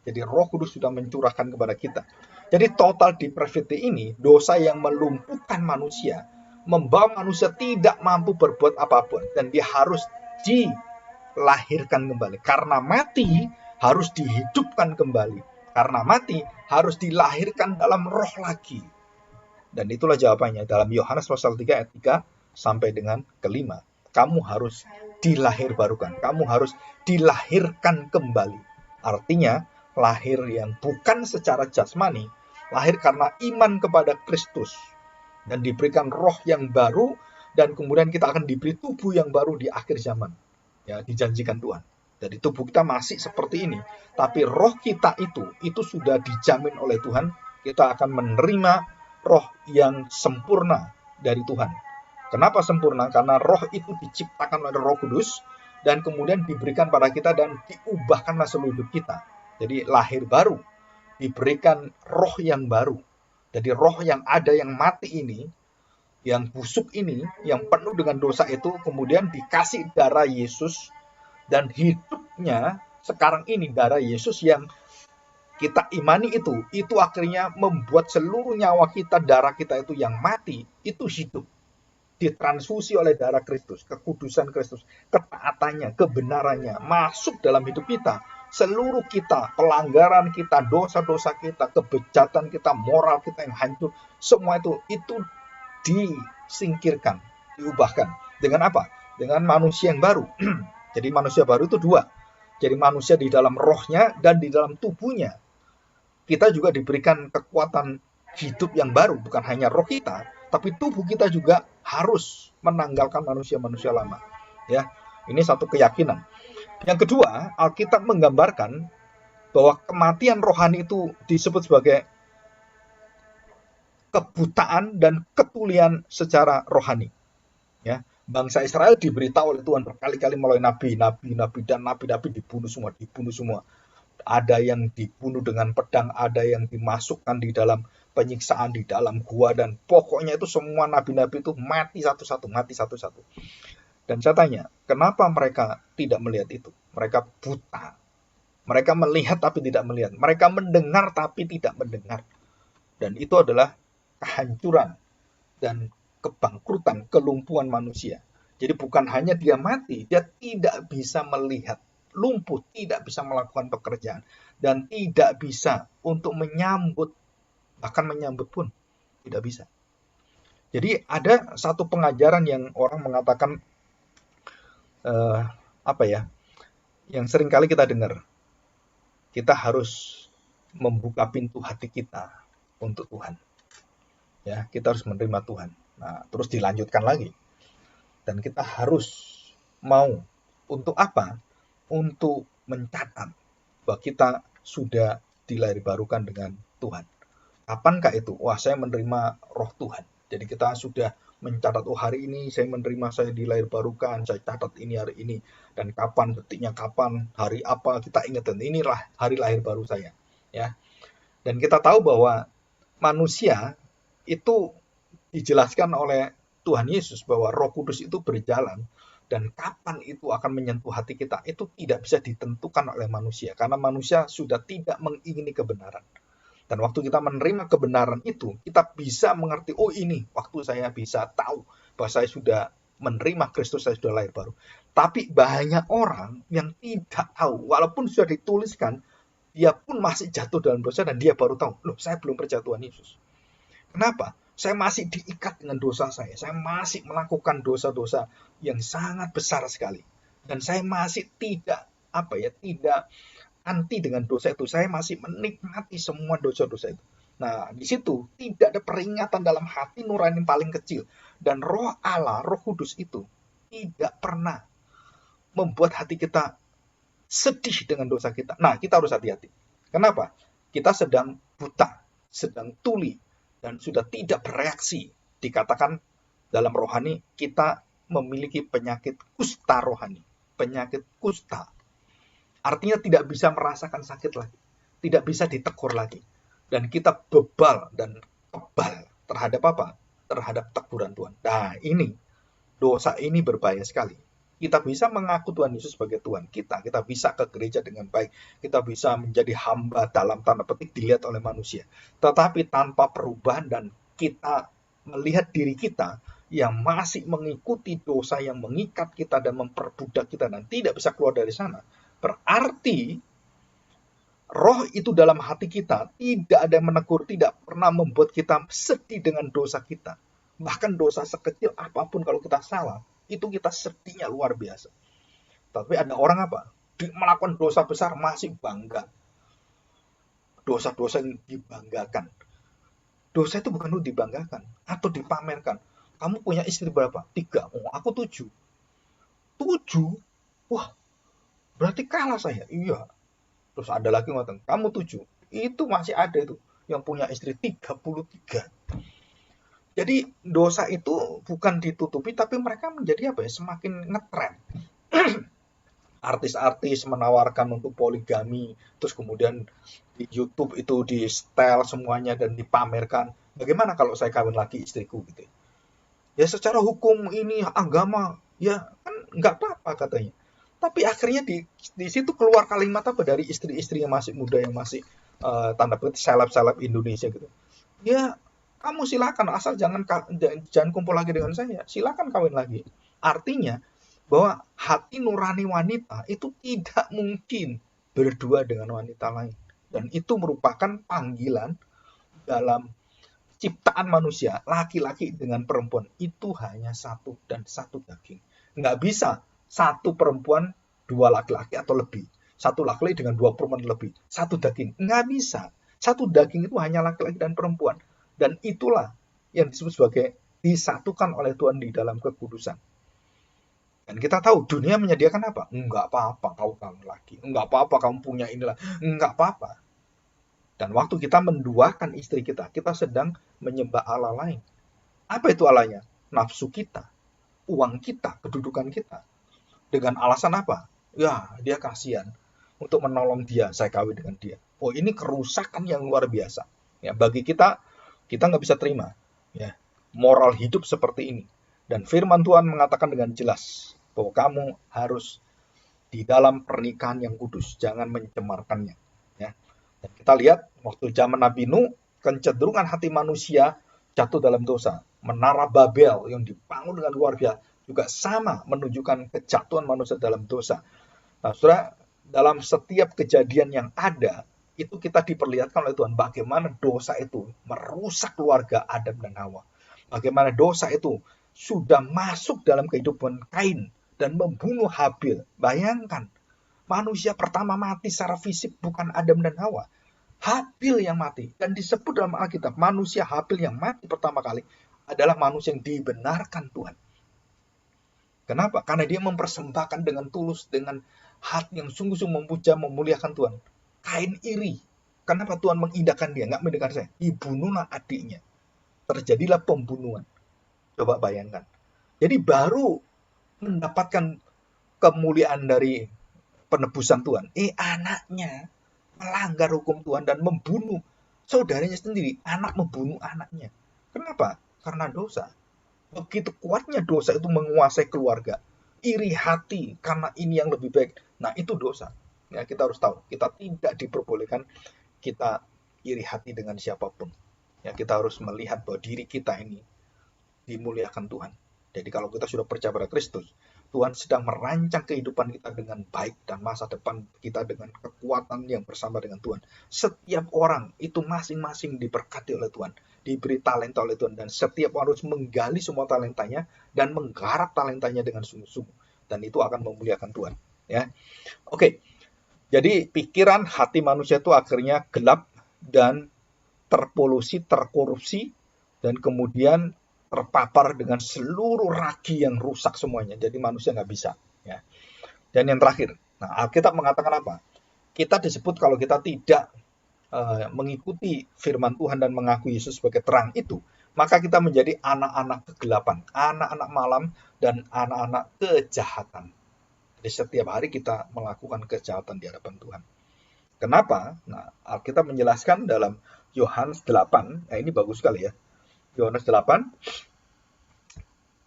Jadi Roh Kudus sudah mencurahkan kepada kita. Jadi total depravity ini, dosa yang melumpuhkan manusia, membawa manusia tidak mampu berbuat apapun, dan dia harus dilahirkan kembali. Karena mati harus dihidupkan kembali. Karena mati harus dilahirkan dalam roh lagi. Dan itulah jawabannya dalam Yohanes pasal 3 ayat 3 sampai dengan ke-5. Kamu harus dilahirbarukan. Kamu harus dilahirkan kembali. Artinya lahir yang bukan secara jasmani, lahir karena iman kepada Kristus. Dan diberikan roh yang baru, dan kemudian kita akan diberi tubuh yang baru di akhir zaman. Ya, dijanjikan Tuhan. Jadi tubuh kita masih seperti ini. Tapi roh kita itu sudah dijamin oleh Tuhan. Kita akan menerima roh yang sempurna dari Tuhan. Kenapa sempurna? Karena roh itu diciptakan oleh Roh Kudus dan kemudian diberikan pada kita dan diubahkanlah seluruh hidup kita. Jadi lahir baru, diberikan roh yang baru. Jadi roh yang ada yang mati ini, yang busuk ini, yang penuh dengan dosa itu, kemudian dikasih darah Yesus, dan hidupnya sekarang ini darah Yesus yang kita imani itu akhirnya membuat seluruh nyawa kita, darah kita itu yang mati, itu hidup. Ditransfusi oleh darah Kristus, kekudusan Kristus, ketaatannya, kebenarannya, masuk dalam hidup kita. Seluruh kita, pelanggaran kita, dosa-dosa kita, kebejatan kita, moral kita yang hancur, semua itu disingkirkan, diubahkan. Dengan apa? Dengan manusia yang baru. Jadi manusia baru itu dua. Jadi manusia di dalam rohnya dan di dalam tubuhnya. Kita juga diberikan kekuatan hidup yang baru. Bukan hanya roh kita, tapi tubuh kita juga harus menanggalkan manusia-manusia lama. Ya, ini satu keyakinan. Yang kedua, Alkitab menggambarkan bahwa kematian rohani itu disebut sebagai kebutaan dan ketulian secara rohani. Ya, bangsa Israel diberitahu oleh Tuhan berkali-kali melalui nabi-nabi dibunuh semua. Ada yang dibunuh dengan pedang, ada yang dimasukkan di dalam penyiksaan di dalam gua, dan pokoknya itu semua nabi-nabi itu mati satu-satu. Dan saya tanya, kenapa mereka tidak melihat itu? Mereka buta. Mereka melihat tapi tidak melihat. Mereka mendengar tapi tidak mendengar. Dan itu adalah kehancuran dan kebangkrutan, kelumpuhan manusia. Jadi bukan hanya dia mati, dia tidak bisa melihat, lumpuh, tidak bisa melakukan pekerjaan, dan tidak bisa untuk menyambut, bahkan menyambut pun tidak bisa. Jadi ada satu pengajaran yang orang mengatakan yang sering kali kita dengar, kita harus membuka pintu hati kita untuk Tuhan. Ya, kita harus menerima Tuhan. Nah, terus dilanjutkan lagi. Dan kita harus mau untuk apa? Untuk mencatat bahwa kita sudah dilahirbarukan dengan Tuhan. Kapankah itu? Wah, saya menerima roh Tuhan. Jadi kita sudah mencatat, oh hari ini saya menerima, saya dilahirbarukan, saya catat ini hari ini. Dan kapan, detiknya kapan, hari apa, kita ingat, dan inilah hari lahir baru saya. Ya. Dan kita tahu bahwa manusia itu dijelaskan oleh Tuhan Yesus bahwa Roh Kudus itu berjalan, dan kapan itu akan menyentuh hati kita itu tidak bisa ditentukan oleh manusia, karena manusia sudah tidak mengingini kebenaran. Dan waktu kita menerima kebenaran itu, kita bisa mengerti, oh ini waktu saya bisa tahu bahwa saya sudah menerima Kristus, saya sudah lahir baru. Tapi banyak orang yang tidak tahu, walaupun sudah dituliskan, dia pun masih jatuh dalam dosa, dan dia baru tahu, loh saya belum percaya Tuhan Yesus. Kenapa? Saya masih diikat dengan dosa saya masih melakukan dosa-dosa yang sangat besar sekali. Dan saya masih tidak anti dengan dosa itu. Saya masih menikmati semua dosa-dosa itu. Nah, di situ tidak ada peringatan dalam hati nurani paling kecil. Dan Roh Allah, Roh Kudus itu tidak pernah membuat hati kita sedih dengan dosa kita. Nah, kita harus hati-hati. Kenapa? Kita sedang buta, sedang tuli, dan sudah tidak bereaksi. Dikatakan dalam rohani, kita memiliki penyakit kusta rohani. Penyakit kusta. Artinya tidak bisa merasakan sakit lagi. Tidak bisa ditegur lagi. Dan kita bebal dan kebal terhadap apa? Terhadap teguran Tuhan. Nah, ini, dosa ini berbahaya sekali. Kita bisa mengaku Tuhan Yesus sebagai Tuhan kita. Kita bisa ke gereja dengan baik. Kita bisa menjadi hamba dalam tanda petik dilihat oleh manusia. Tetapi tanpa perubahan, dan kita melihat diri kita yang masih mengikuti dosa yang mengikat kita dan memperbudak kita dan tidak bisa keluar dari sana. Berarti roh itu dalam hati kita tidak ada yang menegur, tidak pernah membuat kita sedih dengan dosa kita. Bahkan dosa sekecil apapun kalau kita salah, itu kita sedihnya luar biasa. Tapi ada orang melakukan dosa besar masih bangga. Dosa-dosa yang dibanggakan. Dosa itu bukan untuk dibanggakan atau dipamerkan. Kamu punya istri berapa? 3. Oh, aku 7. 7? Wah, berarti kalah saya. Iya. Terus ada lagi ngomong, kamu 7. Itu masih ada itu yang punya istri 33. Jadi dosa itu bukan ditutupi, tapi mereka menjadi semakin ngetren. Artis-artis menawarkan untuk poligami, terus kemudian di YouTube itu di setel semuanya dan dipamerkan. Bagaimana kalau saya kawin lagi istriku gitu? Ya secara hukum ini agama, ya kan nggak apa-apa katanya. Tapi akhirnya di situ keluar kalimat dari istri-istri yang masih muda, yang masih tanda petik seleb-seleb Indonesia gitu. Ya kamu silakan, asal jangan kumpul lagi dengan saya, silakan kawin lagi. Artinya bahwa hati nurani wanita itu tidak mungkin berdua dengan wanita lain, dan itu merupakan panggilan dalam ciptaan manusia. Laki-laki dengan perempuan itu hanya satu dan satu daging. Nggak bisa satu perempuan dua laki-laki atau lebih, satu laki-laki dengan dua perempuan lebih, satu daging. Nggak bisa. Satu daging itu hanya laki-laki dan perempuan. Dan itulah yang disebut sebagai disatukan oleh Tuhan di dalam kekudusan. Dan kita tahu dunia menyediakan apa? Enggak apa-apa kau kawin lagi. Enggak apa-apa kamu punya inilah. Enggak apa-apa. Dan waktu kita menduakan istri kita, kita sedang menyembah Allah lain. Apa itu Allahnya? Nafsu kita, uang kita, kedudukan kita. Dengan alasan apa? Ya, dia kasihan. Untuk menolong dia, saya kawin dengan dia. Oh, ini kerusakan yang luar biasa. Ya, bagi kita, kita nggak bisa terima. Ya, moral hidup seperti ini. Dan firman Tuhan mengatakan dengan jelas bahwa kamu harus di dalam pernikahan yang kudus, jangan mencemarkannya. Ya. Dan kita lihat waktu zaman Nabi Nuh, kecenderungan hati manusia jatuh dalam dosa. Menara Babel yang dibangun dengan luar biasa juga sama menunjukkan kejatuhan manusia dalam dosa. Nah, saudara, dalam setiap kejadian yang ada, itu kita diperlihatkan oleh Tuhan bagaimana dosa itu merusak keluarga Adam dan Hawa. Bagaimana dosa itu sudah masuk dalam kehidupan Kain dan membunuh Habil. Bayangkan, manusia pertama mati secara fisik bukan Adam dan Hawa. Habil yang mati. Dan disebut dalam Alkitab, manusia Habil yang mati pertama kali adalah manusia yang dibenarkan Tuhan. Kenapa? Karena dia mempersembahkan dengan tulus, dengan hati yang sungguh-sungguh memuja, memuliakan Tuhan. Kain iri. Kenapa Tuhan mengindahkan dia? Nggak mengindahkan saya. Dibunuhlah adiknya. Terjadilah pembunuhan. Coba bayangkan. Jadi baru mendapatkan kemuliaan dari penebusan Tuhan. Anaknya melanggar hukum Tuhan dan membunuh saudaranya sendiri. Anak membunuh anaknya. Kenapa? Karena dosa. Begitu kuatnya dosa itu menguasai keluarga. Iri hati karena ini yang lebih baik. Nah, itu dosa. Ya, kita harus tahu, kita tidak diperbolehkan kita iri hati dengan siapapun. Ya, kita harus melihat bahwa diri kita ini dimuliakan Tuhan. Jadi kalau kita sudah percaya pada Kristus, Tuhan sedang merancang kehidupan kita dengan baik dan masa depan kita dengan kekuatan yang bersama dengan Tuhan. Setiap orang itu masing-masing diberkati oleh Tuhan, diberi talenta oleh Tuhan, dan setiap orang harus menggali semua talentanya dan menggarap talentanya dengan sungguh-sungguh, dan itu akan memuliakan Tuhan. Ya, oke. Jadi pikiran hati manusia itu akhirnya gelap dan terpolusi, terkorupsi, dan kemudian terpapar dengan seluruh ragi yang rusak semuanya. Jadi manusia nggak bisa. Ya. Dan yang terakhir, nah Alkitab mengatakan apa? Kita disebut kalau kita tidak mengikuti firman Tuhan dan mengakui Yesus sebagai terang itu, maka kita menjadi anak-anak kegelapan, anak-anak malam, dan anak-anak kejahatan. Jadi setiap hari kita melakukan kejahatan di hadapan Tuhan. Kenapa? Nah, Alkitab menjelaskan dalam Yohanes 8, nah ini bagus sekali ya. Yohanes 8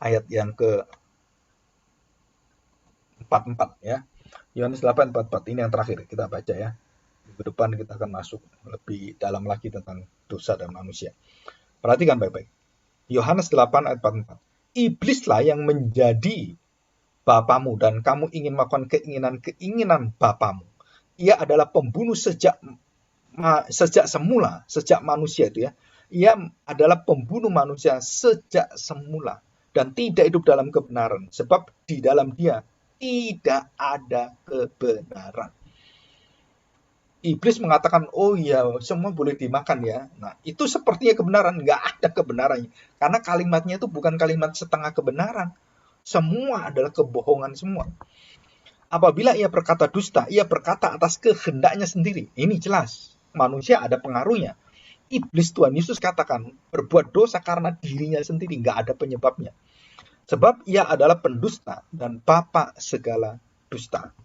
ayat yang ke-44 ya. Yohanes 8:44 ini yang terakhir kita baca ya. Minggu depan kita akan masuk lebih dalam lagi tentang dosa dan manusia. Perhatikan baik-baik. Yohanes 8 ayat 44. Iblislah yang menjadi bapamu dan kamu ingin melakukan keinginan-keinginan bapamu. Ia adalah pembunuh sejak semula, sejak manusia itu ya. Ia adalah pembunuh manusia sejak semula dan tidak hidup dalam kebenaran, sebab di dalam dia tidak ada kebenaran. Iblis mengatakan, oh iya, semua boleh dimakan ya. Nah, itu sepertinya kebenaran. Nggak ada kebenarannya. Karena kalimatnya itu bukan kalimat setengah kebenaran. Semua adalah kebohongan semua. Apabila ia berkata dusta, ia berkata atas kehendaknya sendiri. Ini jelas. Manusia ada pengaruhnya. Iblis Tuhan Yesus katakan berbuat dosa karena dirinya sendiri, nggak ada penyebabnya. Sebab ia adalah pendusta dan bapa segala dusta.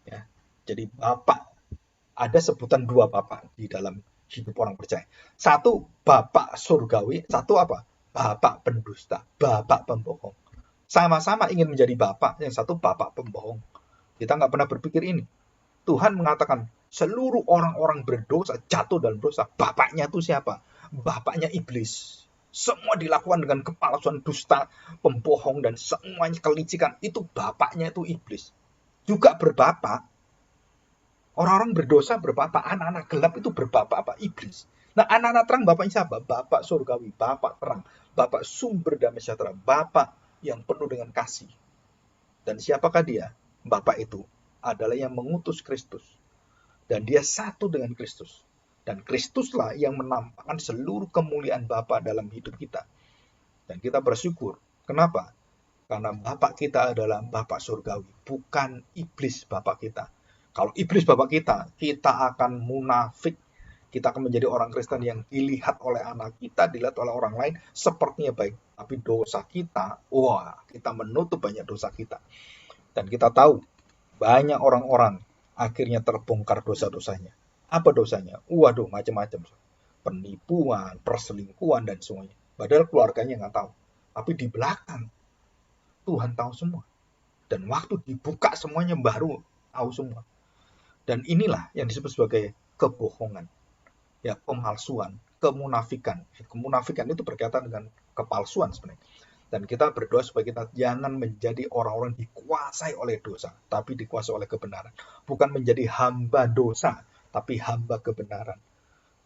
Ya, jadi bapa, ada sebutan dua bapa di dalam hidup orang percaya. Satu bapa surgawi, satu apa? Bapa pendusta, bapa pembohong. Sama-sama ingin menjadi bapa, yang satu bapa pembohong. Kita nggak pernah berpikir ini. Tuhan mengatakan seluruh orang-orang berdosa jatuh dalam dosa. Bapaknya itu siapa? Bapaknya iblis. Semua dilakukan dengan kepalsuan, dusta, pembohong, dan semuanya kelicikan. Itu bapaknya itu iblis. Juga berbapak. Orang-orang berdosa berbapak. Anak-anak gelap itu berbapak apa? Iblis. Nah, anak-anak terang bapaknya siapa? Bapak surgawi, bapak terang, bapak sumber damai sejahtera, bapak yang penuh dengan kasih. Dan siapakah dia? Bapak itu adalah yang mengutus Kristus. Dan dia satu dengan Kristus. Dan Kristuslah yang menampakkan seluruh kemuliaan Bapa dalam hidup kita. Dan kita bersyukur. Kenapa? Karena Bapak kita adalah Bapak surgawi, bukan iblis Bapak kita. Kalau iblis Bapak kita, kita akan munafik, Kita akan menjadi orang Kristen yang dilihat oleh anak kita, dilihat oleh orang lain sepertinya baik. Tapi dosa kita, wah, kita menutup banyak dosa kita. Dan kita tahu banyak orang-orang akhirnya terbongkar dosa-dosanya. Apa dosanya? Waduh, macam-macam. Penipuan, perselingkuhan, dan semuanya. Padahal keluarganya nggak tahu. Tapi di belakang, Tuhan tahu semua. Dan waktu dibuka semuanya baru tahu semua. Dan inilah yang disebut sebagai kebohongan. Ya, pemalsuan, kemunafikan. Kemunafikan itu berkaitan dengan kepalsuan sebenarnya. Dan kita berdoa supaya kita jangan menjadi orang-orang dikuasai oleh dosa, tapi dikuasai oleh kebenaran. Bukan menjadi hamba dosa, tapi hamba kebenaran.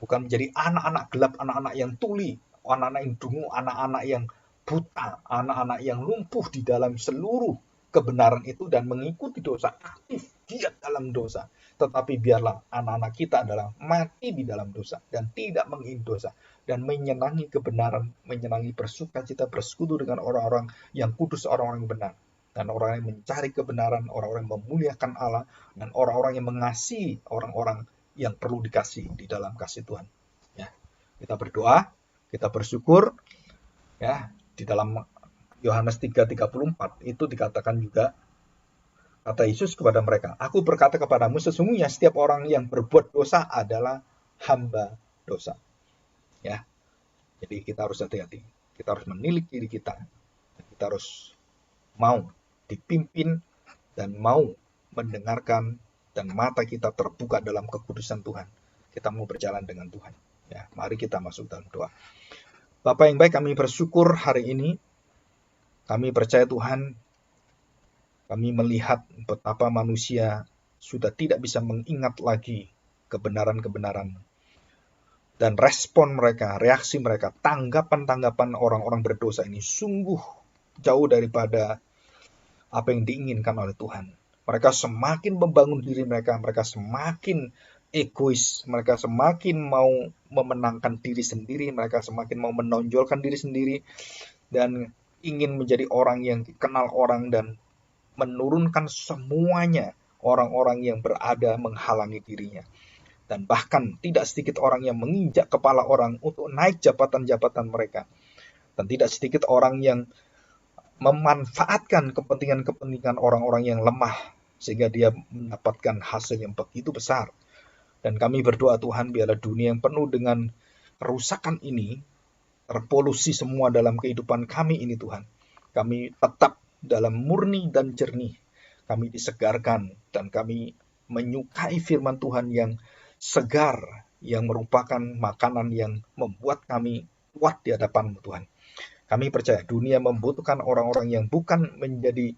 Bukan menjadi anak-anak gelap, anak-anak yang tuli, anak-anak yang dungu, anak-anak yang buta, anak-anak yang lumpuh di dalam seluruh kebenaran itu dan mengikuti dosa, aktif giat dalam dosa. Tetapi biarlah anak-anak kita adalah mati di dalam dosa dan tidak mengingin dosa dan menyenangi kebenaran, menyenangi bersuka cita, bersekutu dengan orang-orang yang kudus, orang-orang yang benar, dan orang yang mencari kebenaran, orang-orang yang memuliakan Allah, dan orang-orang yang mengasihi orang-orang yang perlu dikasih di dalam kasih Tuhan. Ya, kita berdoa, kita bersyukur. Ya, di dalam Yohanes 3:34 itu dikatakan juga, kata Yesus kepada mereka, "Aku berkata kepadamu, sesungguhnya setiap orang yang berbuat dosa adalah hamba dosa." Ya, jadi kita harus hati-hati. Kita harus menilik diri kita. Kita harus mau dipimpin dan mau mendengarkan dan mata kita terbuka dalam kekudusan Tuhan. Kita mau berjalan dengan Tuhan. Ya, mari kita masuk dalam doa. Bapa yang baik, kami bersyukur hari ini. Kami percaya Tuhan, kami melihat betapa manusia sudah tidak bisa mengingat lagi kebenaran-kebenaran. Dan respon mereka, reaksi mereka, tanggapan-tanggapan orang-orang berdosa ini sungguh jauh daripada apa yang diinginkan oleh Tuhan. Mereka semakin membangun diri mereka, mereka semakin egois, mereka semakin mau memenangkan diri sendiri, mereka semakin mau menonjolkan diri sendiri, dan ingin menjadi orang yang dikenal orang dan menurunkan semuanya orang-orang yang berada menghalangi dirinya. Dan bahkan tidak sedikit orang yang menginjak kepala orang untuk naik jabatan-jabatan mereka. Dan tidak sedikit orang yang memanfaatkan kepentingan-kepentingan orang-orang yang lemah sehingga dia mendapatkan hasil yang begitu besar. Dan kami berdoa Tuhan, biarlah dunia yang penuh dengan kerusakan ini terpolusi semua dalam kehidupan kami ini Tuhan. Kami tetap dalam murni dan jernih. Kami disegarkan dan kami menyukai firman Tuhan yang segar, yang merupakan makanan yang membuat kami kuat di hadapan-Mu Tuhan. Kami percaya dunia membutuhkan orang-orang yang bukan menjadi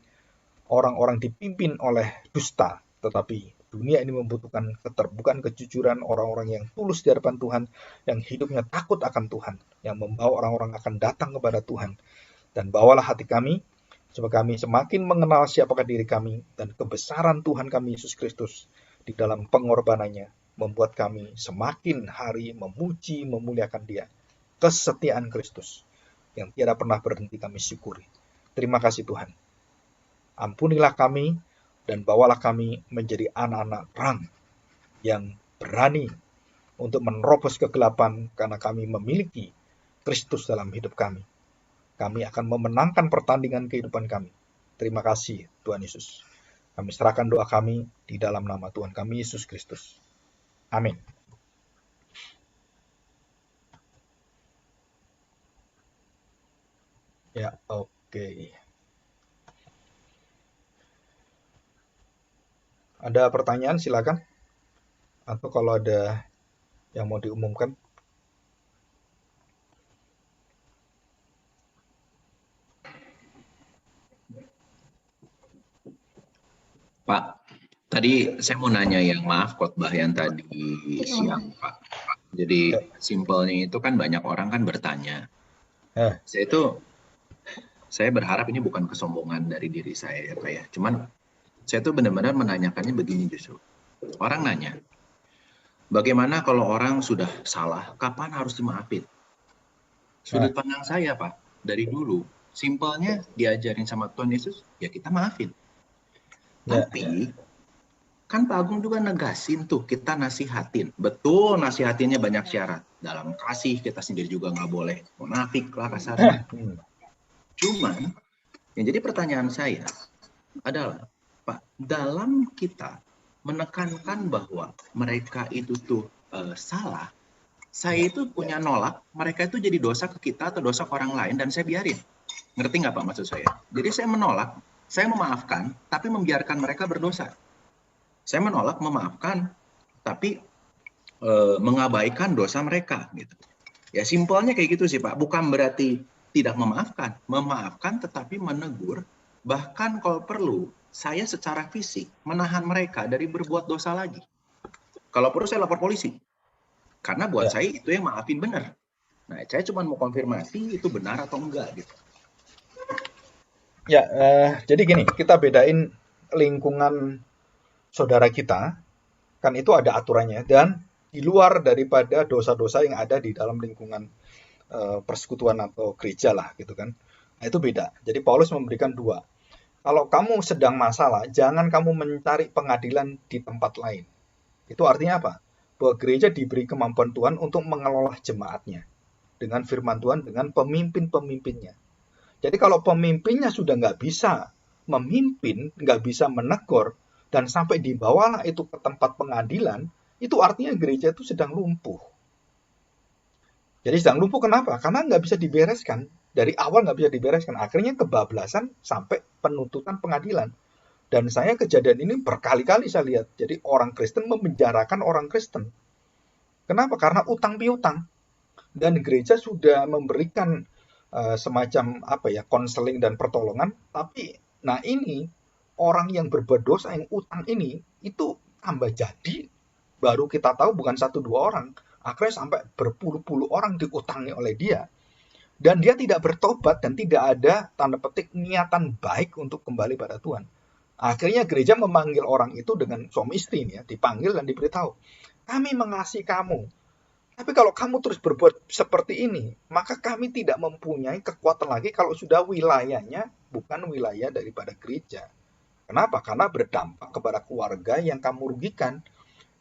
orang-orang dipimpin oleh dusta, tetapi dunia ini membutuhkan keterbukaan, kejujuran, orang-orang yang tulus di hadapan Tuhan, yang hidupnya takut akan Tuhan, yang membawa orang-orang akan datang kepada Tuhan. Dan bawalah hati kami, supaya kami semakin mengenal siapakah diri kami, dan kebesaran Tuhan kami Yesus Kristus di dalam pengorbanannya, membuat kami semakin hari memuji, memuliakan Dia. Kesetiaan Kristus yang tiada pernah berhenti kami syukuri. Terima kasih Tuhan. Ampunilah kami, dan bawalah kami menjadi anak-anak terang yang berani untuk menerobos kegelapan karena kami memiliki Kristus dalam hidup kami. Kami akan memenangkan pertandingan kehidupan kami. Terima kasih Tuhan Yesus. Kami serahkan doa kami di dalam nama Tuhan kami Yesus Kristus. Amin. Ya, oke. Ada pertanyaan silakan. Atau kalau ada yang mau diumumkan. Pak, tadi saya mau nanya yang maaf khotbah yang tadi siang, Pak. Jadi simpelnya itu kan banyak orang kan bertanya. Saya berharap ini bukan kesombongan dari diri saya ya Pak ya. Cuman saya tuh benar-benar menanyakannya begini justru. Orang nanya, bagaimana kalau orang sudah salah, kapan harus dimaafin? Sudut pandang saya Pak, dari dulu, simpelnya diajarin sama Tuhan Yesus, ya kita maafin. Tapi Kan Pak Agung juga negasin tuh, kita nasihatin. Betul, nasihatinnya banyak syarat. Dalam kasih, kita sendiri juga nggak boleh munafik lah kasarnya. Cuman, yang jadi pertanyaan saya adalah, Pak, dalam kita menekankan bahwa mereka itu tuh salah, saya itu punya nolak, mereka itu jadi dosa ke kita atau dosa ke orang lain, dan saya biarin. Ngerti nggak Pak maksud saya? Jadi saya menolak, saya memaafkan, tapi membiarkan mereka berdosa. Saya menolak, memaafkan, tapi mengabaikan dosa mereka. Gitu. Ya simpelnya kayak gitu sih Pak. Bukan berarti tidak memaafkan. Memaafkan tetapi menegur. Bahkan kalau perlu, saya secara fisik menahan mereka dari berbuat dosa lagi. Kalau perlu saya lapor polisi. Karena buat saya itu yang maafin benar. Nah, saya cuma mau konfirmasi itu benar atau enggak gitu. Ya, jadi gini, kita bedain lingkungan saudara kita, kan itu ada aturannya, dan di luar daripada dosa-dosa yang ada di dalam lingkungan persekutuan atau gereja lah gitu kan. Nah, itu beda. Jadi Paulus memberikan dua. Kalau kamu sedang masalah, jangan kamu mencari pengadilan di tempat lain. Itu artinya apa? Bahwa gereja diberi kemampuan Tuhan untuk mengelola jemaatnya dengan firman Tuhan, dengan pemimpin-pemimpinnya. Jadi kalau pemimpinnya sudah nggak bisa memimpin, nggak bisa menegur, dan sampai dibawalah itu ke tempat pengadilan, itu artinya gereja itu sedang lumpuh. Jadi sedang lumpuh kenapa? Karena nggak bisa dibereskan. Dari awal nggak bisa dibereskan. Akhirnya kebablasan sampai penuntutan pengadilan. Dan saya kejadian ini berkali-kali saya lihat. Jadi orang Kristen memenjarakan orang Kristen. Kenapa? Karena utang piutang. Dan gereja sudah memberikan semacam konseling dan pertolongan, tapi nah ini orang yang berbuat dosa yang utang ini itu tambah jadi, baru kita tahu bukan satu dua orang, akhirnya sampai berpuluh-puluh orang diutangi oleh dia, dan dia tidak bertobat dan tidak ada tanda petik niatan baik untuk kembali pada Tuhan. Akhirnya gereja memanggil orang itu dengan suami istri ya, dipanggil dan diberitahu, kami mengasihi kamu. Tapi kalau kamu terus berbuat seperti ini, maka kami tidak mempunyai kekuatan lagi kalau sudah wilayahnya bukan wilayah daripada gereja. Kenapa? Karena berdampak kepada keluarga yang kamu rugikan.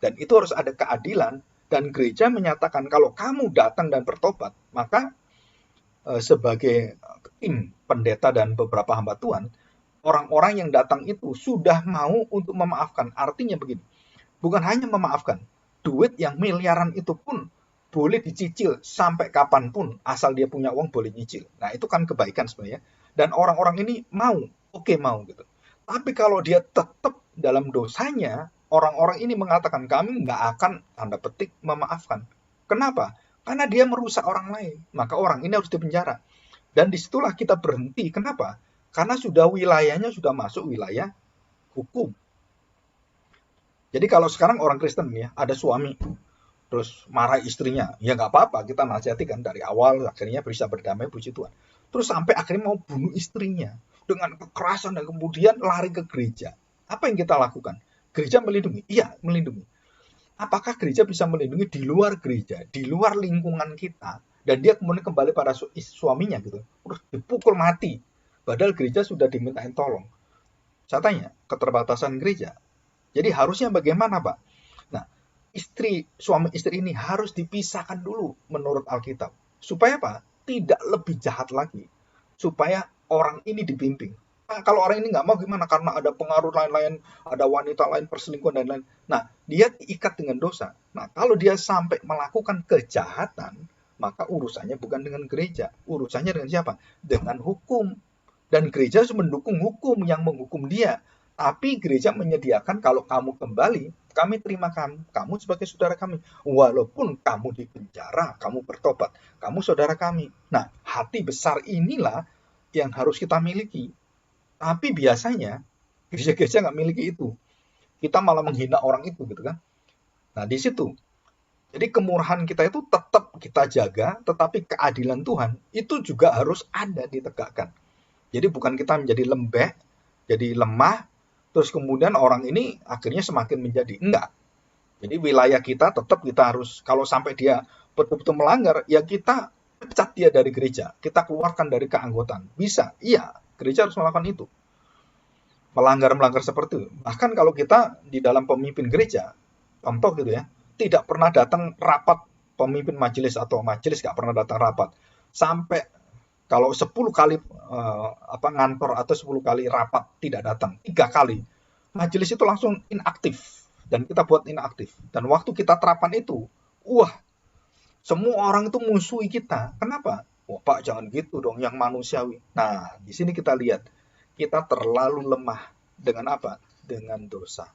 Dan itu harus ada keadilan. Dan gereja menyatakan kalau kamu datang dan bertobat, maka sebagai tim pendeta dan beberapa hamba Tuhan, orang-orang yang datang itu sudah mau untuk memaafkan. Artinya begini, bukan hanya memaafkan, duit yang miliaran itu pun boleh dicicil sampai kapanpun, asal dia punya uang boleh nyicil. Nah itu kan kebaikan sebenarnya. Dan orang-orang ini mau, oke mau gitu. Tapi kalau dia tetap dalam dosanya, orang-orang ini mengatakan kami nggak akan tanda petik memaafkan. Kenapa? Karena dia merusak orang lain. Maka orang ini harus dipenjara. Dan disitulah kita berhenti. Kenapa? Karena sudah wilayahnya sudah masuk wilayah hukum. Jadi kalau sekarang orang Kristen ya, ada suami terus marah istrinya, ya nggak apa-apa, kita nasihati kan dari awal, akhirnya bisa berdamai, puji Tuhan. Terus sampai akhirnya mau bunuh istrinya dengan kekerasan dan kemudian lari ke gereja. Apa yang kita lakukan? Gereja melindungi? Iya, melindungi. Apakah gereja bisa melindungi di luar gereja, di luar lingkungan kita, dan dia kemudian kembali pada suaminya gitu, terus dipukul mati, padahal gereja sudah dimintain tolong. Saya tanya, keterbatasan gereja. Jadi harusnya bagaimana, Pak? Nah, suami istri ini harus dipisahkan dulu menurut Alkitab. Supaya apa? Tidak lebih jahat lagi. Supaya orang ini dibimbing. Nah, kalau orang ini nggak mau gimana? Karena ada pengaruh lain-lain, ada wanita lain, perselingkuhan dan lain. Nah, dia diikat dengan dosa. Nah, kalau dia sampai melakukan kejahatan, maka urusannya bukan dengan gereja. Urusannya dengan siapa? Dengan hukum. Dan gereja harus mendukung hukum yang menghukum dia. Tapi gereja menyediakan kalau kamu kembali, kami terima kamu sebagai saudara kami. Walaupun kamu di penjara, kamu bertobat, kamu saudara kami. Nah, hati besar inilah yang harus kita miliki. Tapi biasanya gereja-gereja nggak miliki itu. Kita malah menghina orang itu gitu kan. Nah, di situ. Jadi kemurahan kita itu tetap kita jaga, tetapi keadilan Tuhan itu juga harus ada ditegakkan. Jadi bukan kita menjadi lembek, jadi lemah, terus kemudian orang ini akhirnya semakin menjadi enggak. Jadi wilayah kita tetap kita harus, kalau sampai dia betul-betul melanggar, ya kita pecat dia dari gereja, kita keluarkan dari keanggotaan. Bisa, iya, gereja harus melakukan itu. melanggar seperti itu. Bahkan kalau kita di dalam pemimpin gereja, contoh gitu ya, tidak pernah datang rapat pemimpin majelis atau majelis nggak pernah datang rapat. Sampai kalau 10 kali ngantor atau 10 kali rapat tidak datang, 3 kali, majelis itu langsung inaktif dan kita buat inaktif. Dan waktu kita terapan itu, wah, semua orang itu musuhi kita. Kenapa? Wah, Pak, jangan gitu dong, yang manusiawi. Nah, di sini kita lihat, kita terlalu lemah dengan apa? Dengan dosa.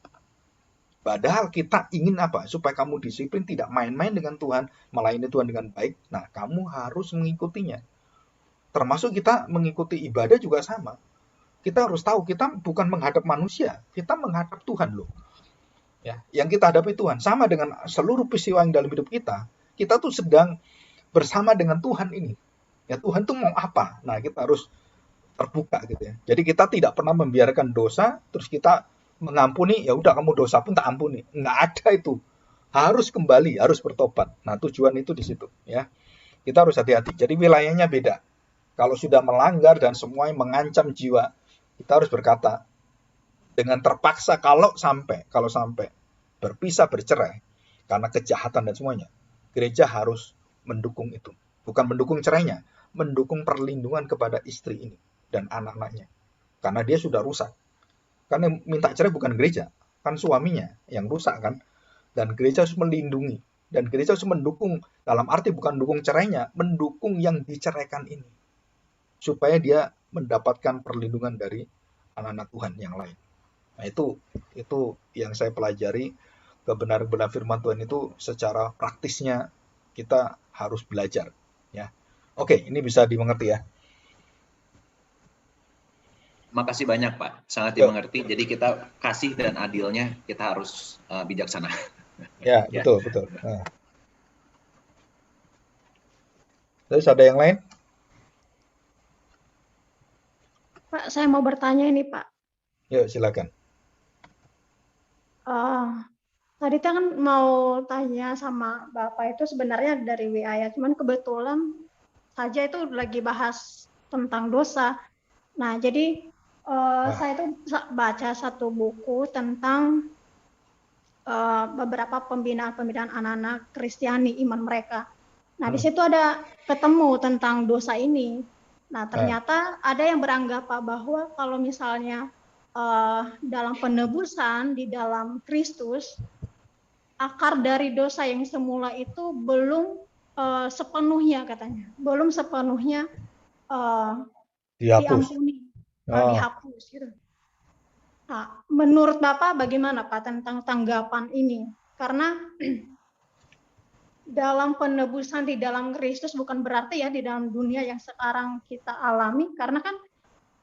Padahal kita ingin apa? Supaya kamu disiplin, tidak main-main dengan Tuhan, melayani Tuhan dengan baik. Nah, kamu harus mengikutinya. Termasuk kita mengikuti ibadah juga sama. Kita harus tahu, kita bukan menghadap manusia, kita menghadap Tuhan loh. Ya, yang kita hadapi Tuhan. Sama dengan seluruh peristiwa yang dalam hidup kita tuh sedang bersama dengan Tuhan ini. Ya, Tuhan tuh mau apa? Nah, kita harus terbuka gitu ya. Jadi kita tidak pernah membiarkan dosa, terus kita mengampuni, ya udah kamu dosa pun tak ampuni. Nggak ada itu. Harus kembali, harus bertobat. Nah, tujuan itu di situ ya. Kita harus hati-hati. Jadi wilayahnya beda. Kalau sudah melanggar dan semuanya mengancam jiwa, kita harus berkata dengan terpaksa kalau sampai berpisah bercerai karena kejahatan dan semuanya. Gereja harus mendukung itu. Bukan mendukung cerainya, mendukung perlindungan kepada istri ini dan anak-anaknya. Karena dia sudah rusak. Karena minta cerai bukan gereja, kan suaminya yang rusak kan. Dan gereja harus melindungi. Dan gereja harus mendukung, dalam arti bukan mendukung cerainya, mendukung yang diceraikan ini. Supaya dia mendapatkan perlindungan dari anak-anak Tuhan yang lain. Nah, itu yang saya pelajari, kebenaran firman Tuhan itu secara praktisnya kita harus belajar ya. Oke, ini bisa dimengerti ya. Makasih banyak Pak, sangat dimengerti. Jadi kita kasih dan adilnya kita harus bijaksana. Ya, betul. Nah. Terus ada yang lain? Pak, saya mau bertanya ini Pak. Yuk, silakan. Tadi kan mau tanya sama Bapak itu sebenarnya dari WA ya, cuman kebetulan saja itu lagi bahas tentang dosa. Nah, jadi saya itu baca satu buku tentang beberapa pembinaan anak-anak Kristiani, iman mereka. Nah, di situ ada ketemu tentang dosa ini. Nah, ternyata ada yang beranggapan bahwa kalau misalnya dalam penebusan di dalam Kristus, akar dari dosa yang semula itu belum sepenuhnya katanya, belum sepenuhnya diampuni, dihapus gitu. Nah, menurut Bapak bagaimana Pak tentang tanggapan ini? Karena dalam penebusan di dalam Kristus bukan berarti ya di dalam dunia yang sekarang kita alami, karena kan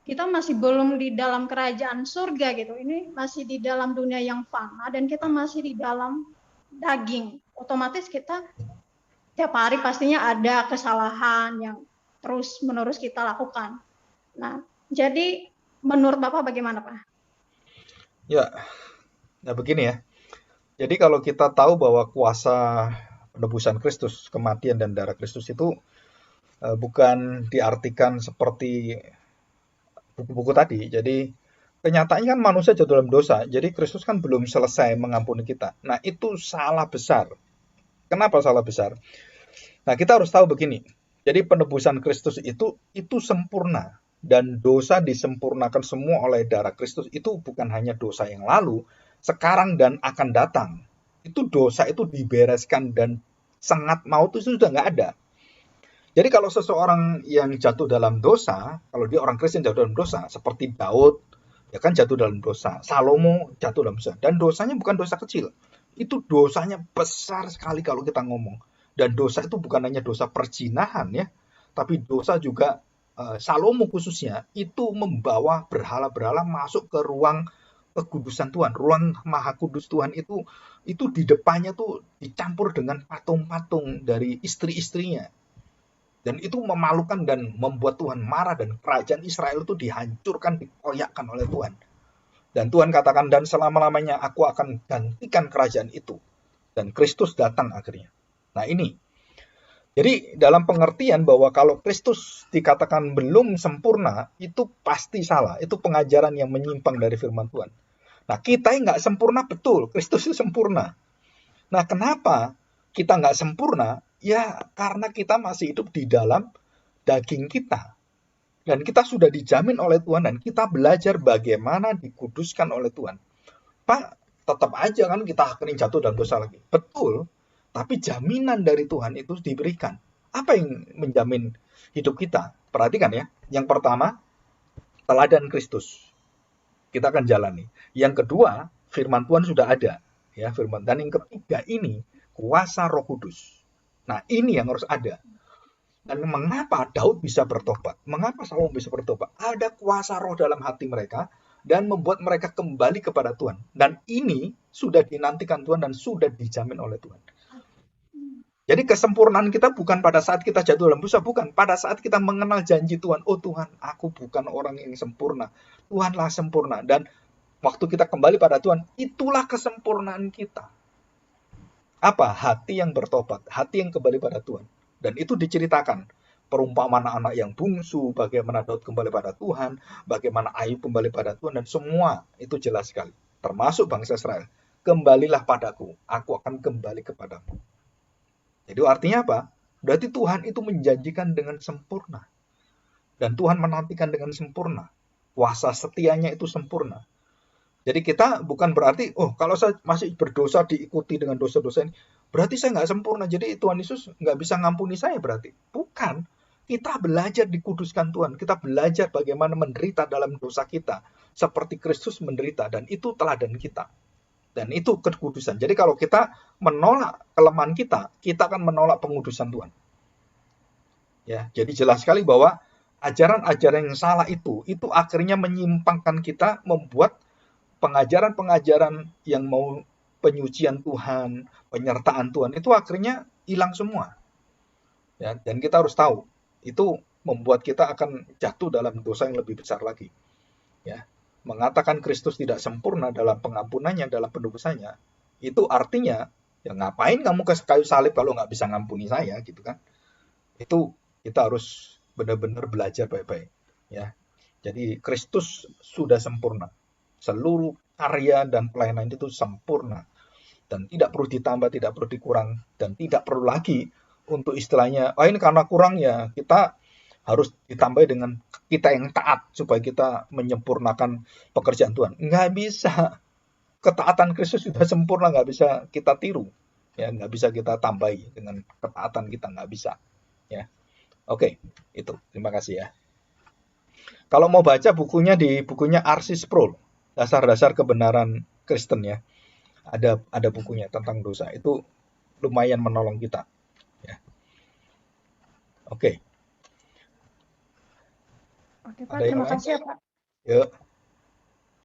kita masih belum di dalam kerajaan surga gitu. Ini masih di dalam dunia yang fana dan kita masih di dalam daging. Otomatis kita tiap hari pastinya ada kesalahan yang terus-menerus kita lakukan. Nah, jadi menurut Bapak bagaimana, Pak? Ya, nah begini ya. Jadi kalau kita tahu bahwa kuasa penebusan Kristus, kematian dan darah Kristus itu bukan diartikan seperti buku-buku tadi. Jadi kenyataannya kan manusia jatuh dalam dosa. Jadi Kristus kan belum selesai mengampuni kita. Nah, itu salah besar. Kenapa salah besar? Nah, kita harus tahu begini. Jadi penebusan Kristus itu sempurna dan dosa disempurnakan semua oleh darah Kristus. Itu bukan hanya dosa yang lalu, sekarang dan akan datang. Itu dosa itu dibereskan dan sengat maut itu sudah nggak ada. Jadi kalau seseorang yang jatuh dalam dosa, kalau dia orang Kristen jatuh dalam dosa, seperti Daud, ya kan jatuh dalam dosa. Salomo jatuh dalam dosa. Dan dosanya bukan dosa kecil. Itu dosanya besar sekali kalau kita ngomong. Dan dosa itu bukan hanya dosa perzinahan ya, tapi dosa juga Salomo khususnya itu membawa berhala-berhala masuk ke ruang kekudusan Tuhan. Ruang Maha Kudus Tuhan itu di depannya tuh dicampur dengan patung-patung dari istri-istrinya. Dan itu memalukan dan membuat Tuhan marah dan kerajaan Israel itu dihancurkan, dikoyakkan oleh Tuhan. Dan Tuhan katakan, dan selama-lamanya aku akan gantikan kerajaan itu. Dan Kristus datang akhirnya. Nah ini. Jadi dalam pengertian bahwa kalau Kristus dikatakan belum sempurna, itu pasti salah. Itu pengajaran yang menyimpang dari firman Tuhan. Nah, kita yang nggak sempurna betul, Kristus itu sempurna. Nah, kenapa kita nggak sempurna? Ya, karena kita masih hidup di dalam daging kita. Dan kita sudah dijamin oleh Tuhan, dan kita belajar bagaimana dikuduskan oleh Tuhan. Pak, tetap aja kan kita akan jatuh dalam dosa lagi. Betul, tapi jaminan dari Tuhan itu diberikan. Apa yang menjamin hidup kita? Perhatikan ya. Yang pertama, teladan Kristus. Kita akan jalani. Yang kedua, firman Tuhan sudah ada. Ya, firman. Dan yang ketiga ini, kuasa Roh Kudus. Nah, ini yang harus ada. Dan mengapa Daud bisa bertobat? Mengapa Salomo bisa bertobat? Ada kuasa roh dalam hati mereka dan membuat mereka kembali kepada Tuhan. Dan ini sudah dinantikan Tuhan dan sudah dijamin oleh Tuhan. Jadi kesempurnaan kita bukan pada saat kita jatuh dalam dosa, bukan. Pada saat kita mengenal janji Tuhan, oh Tuhan, aku bukan orang yang sempurna. Tuhanlah sempurna. Dan waktu kita kembali pada Tuhan, itulah kesempurnaan kita. Apa? Hati yang bertobat, hati yang kembali pada Tuhan. Dan itu diceritakan. Perumpamaan anak yang bungsu, bagaimana Daud kembali pada Tuhan, bagaimana Ayub kembali pada Tuhan, dan semua itu jelas sekali. Termasuk bangsa Israel. Kembalilah padaku, aku akan kembali kepadamu. Jadi artinya apa? Berarti Tuhan itu menjanjikan dengan sempurna. Dan Tuhan menantikan dengan sempurna. Kuasa setianya itu sempurna. Jadi kita bukan berarti, oh kalau saya masih berdosa diikuti dengan dosa-dosa ini, berarti saya nggak sempurna. Jadi Tuhan Yesus nggak bisa ngampuni saya berarti. Bukan. Kita belajar dikuduskan Tuhan. Kita belajar bagaimana menderita dalam dosa kita. Seperti Kristus menderita. Dan itu teladan kita. Dan itu kekudusan. Jadi kalau kita menolak kelemahan kita akan menolak pengudusan Tuhan. Ya, jadi jelas sekali bahwa ajaran-ajaran yang salah itu akhirnya menyimpangkan kita, membuat pengajaran-pengajaran yang mau penyucian Tuhan, penyertaan Tuhan, itu akhirnya hilang semua. Ya, dan kita harus tahu, itu membuat kita akan jatuh dalam dosa yang lebih besar lagi. Ya, mengatakan Kristus tidak sempurna dalam pengampunannya, dalam penebusannya, itu artinya, ya ngapain kamu ke kayu salib kalau nggak bisa ngampuni saya, gitu kan? Itu kita harus benar-benar belajar baik-baik. Ya, jadi Kristus sudah sempurna. Seluruh karya dan pelayanan itu sempurna dan tidak perlu ditambah, tidak perlu dikurang, dan tidak perlu lagi untuk istilahnya, oh ini karena kurang ya kita harus ditambah dengan kita yang taat supaya kita menyempurnakan pekerjaan Tuhan. Nggak bisa. Ketaatan Kristus sudah sempurna, nggak bisa kita tiru. Ya, nggak bisa kita tambahi dengan ketaatan kita, nggak bisa. Ya, oke, itu. Terima kasih ya. Kalau mau baca bukunya di bukunya R.C. Sproul, dasar-dasar kebenaran Kristen ya. Ada bukunya tentang dosa. Itu lumayan menolong kita. Ya. Oke. Oke, Pak. Ada yang Terima lain? kasih ya, Pak. Yuk.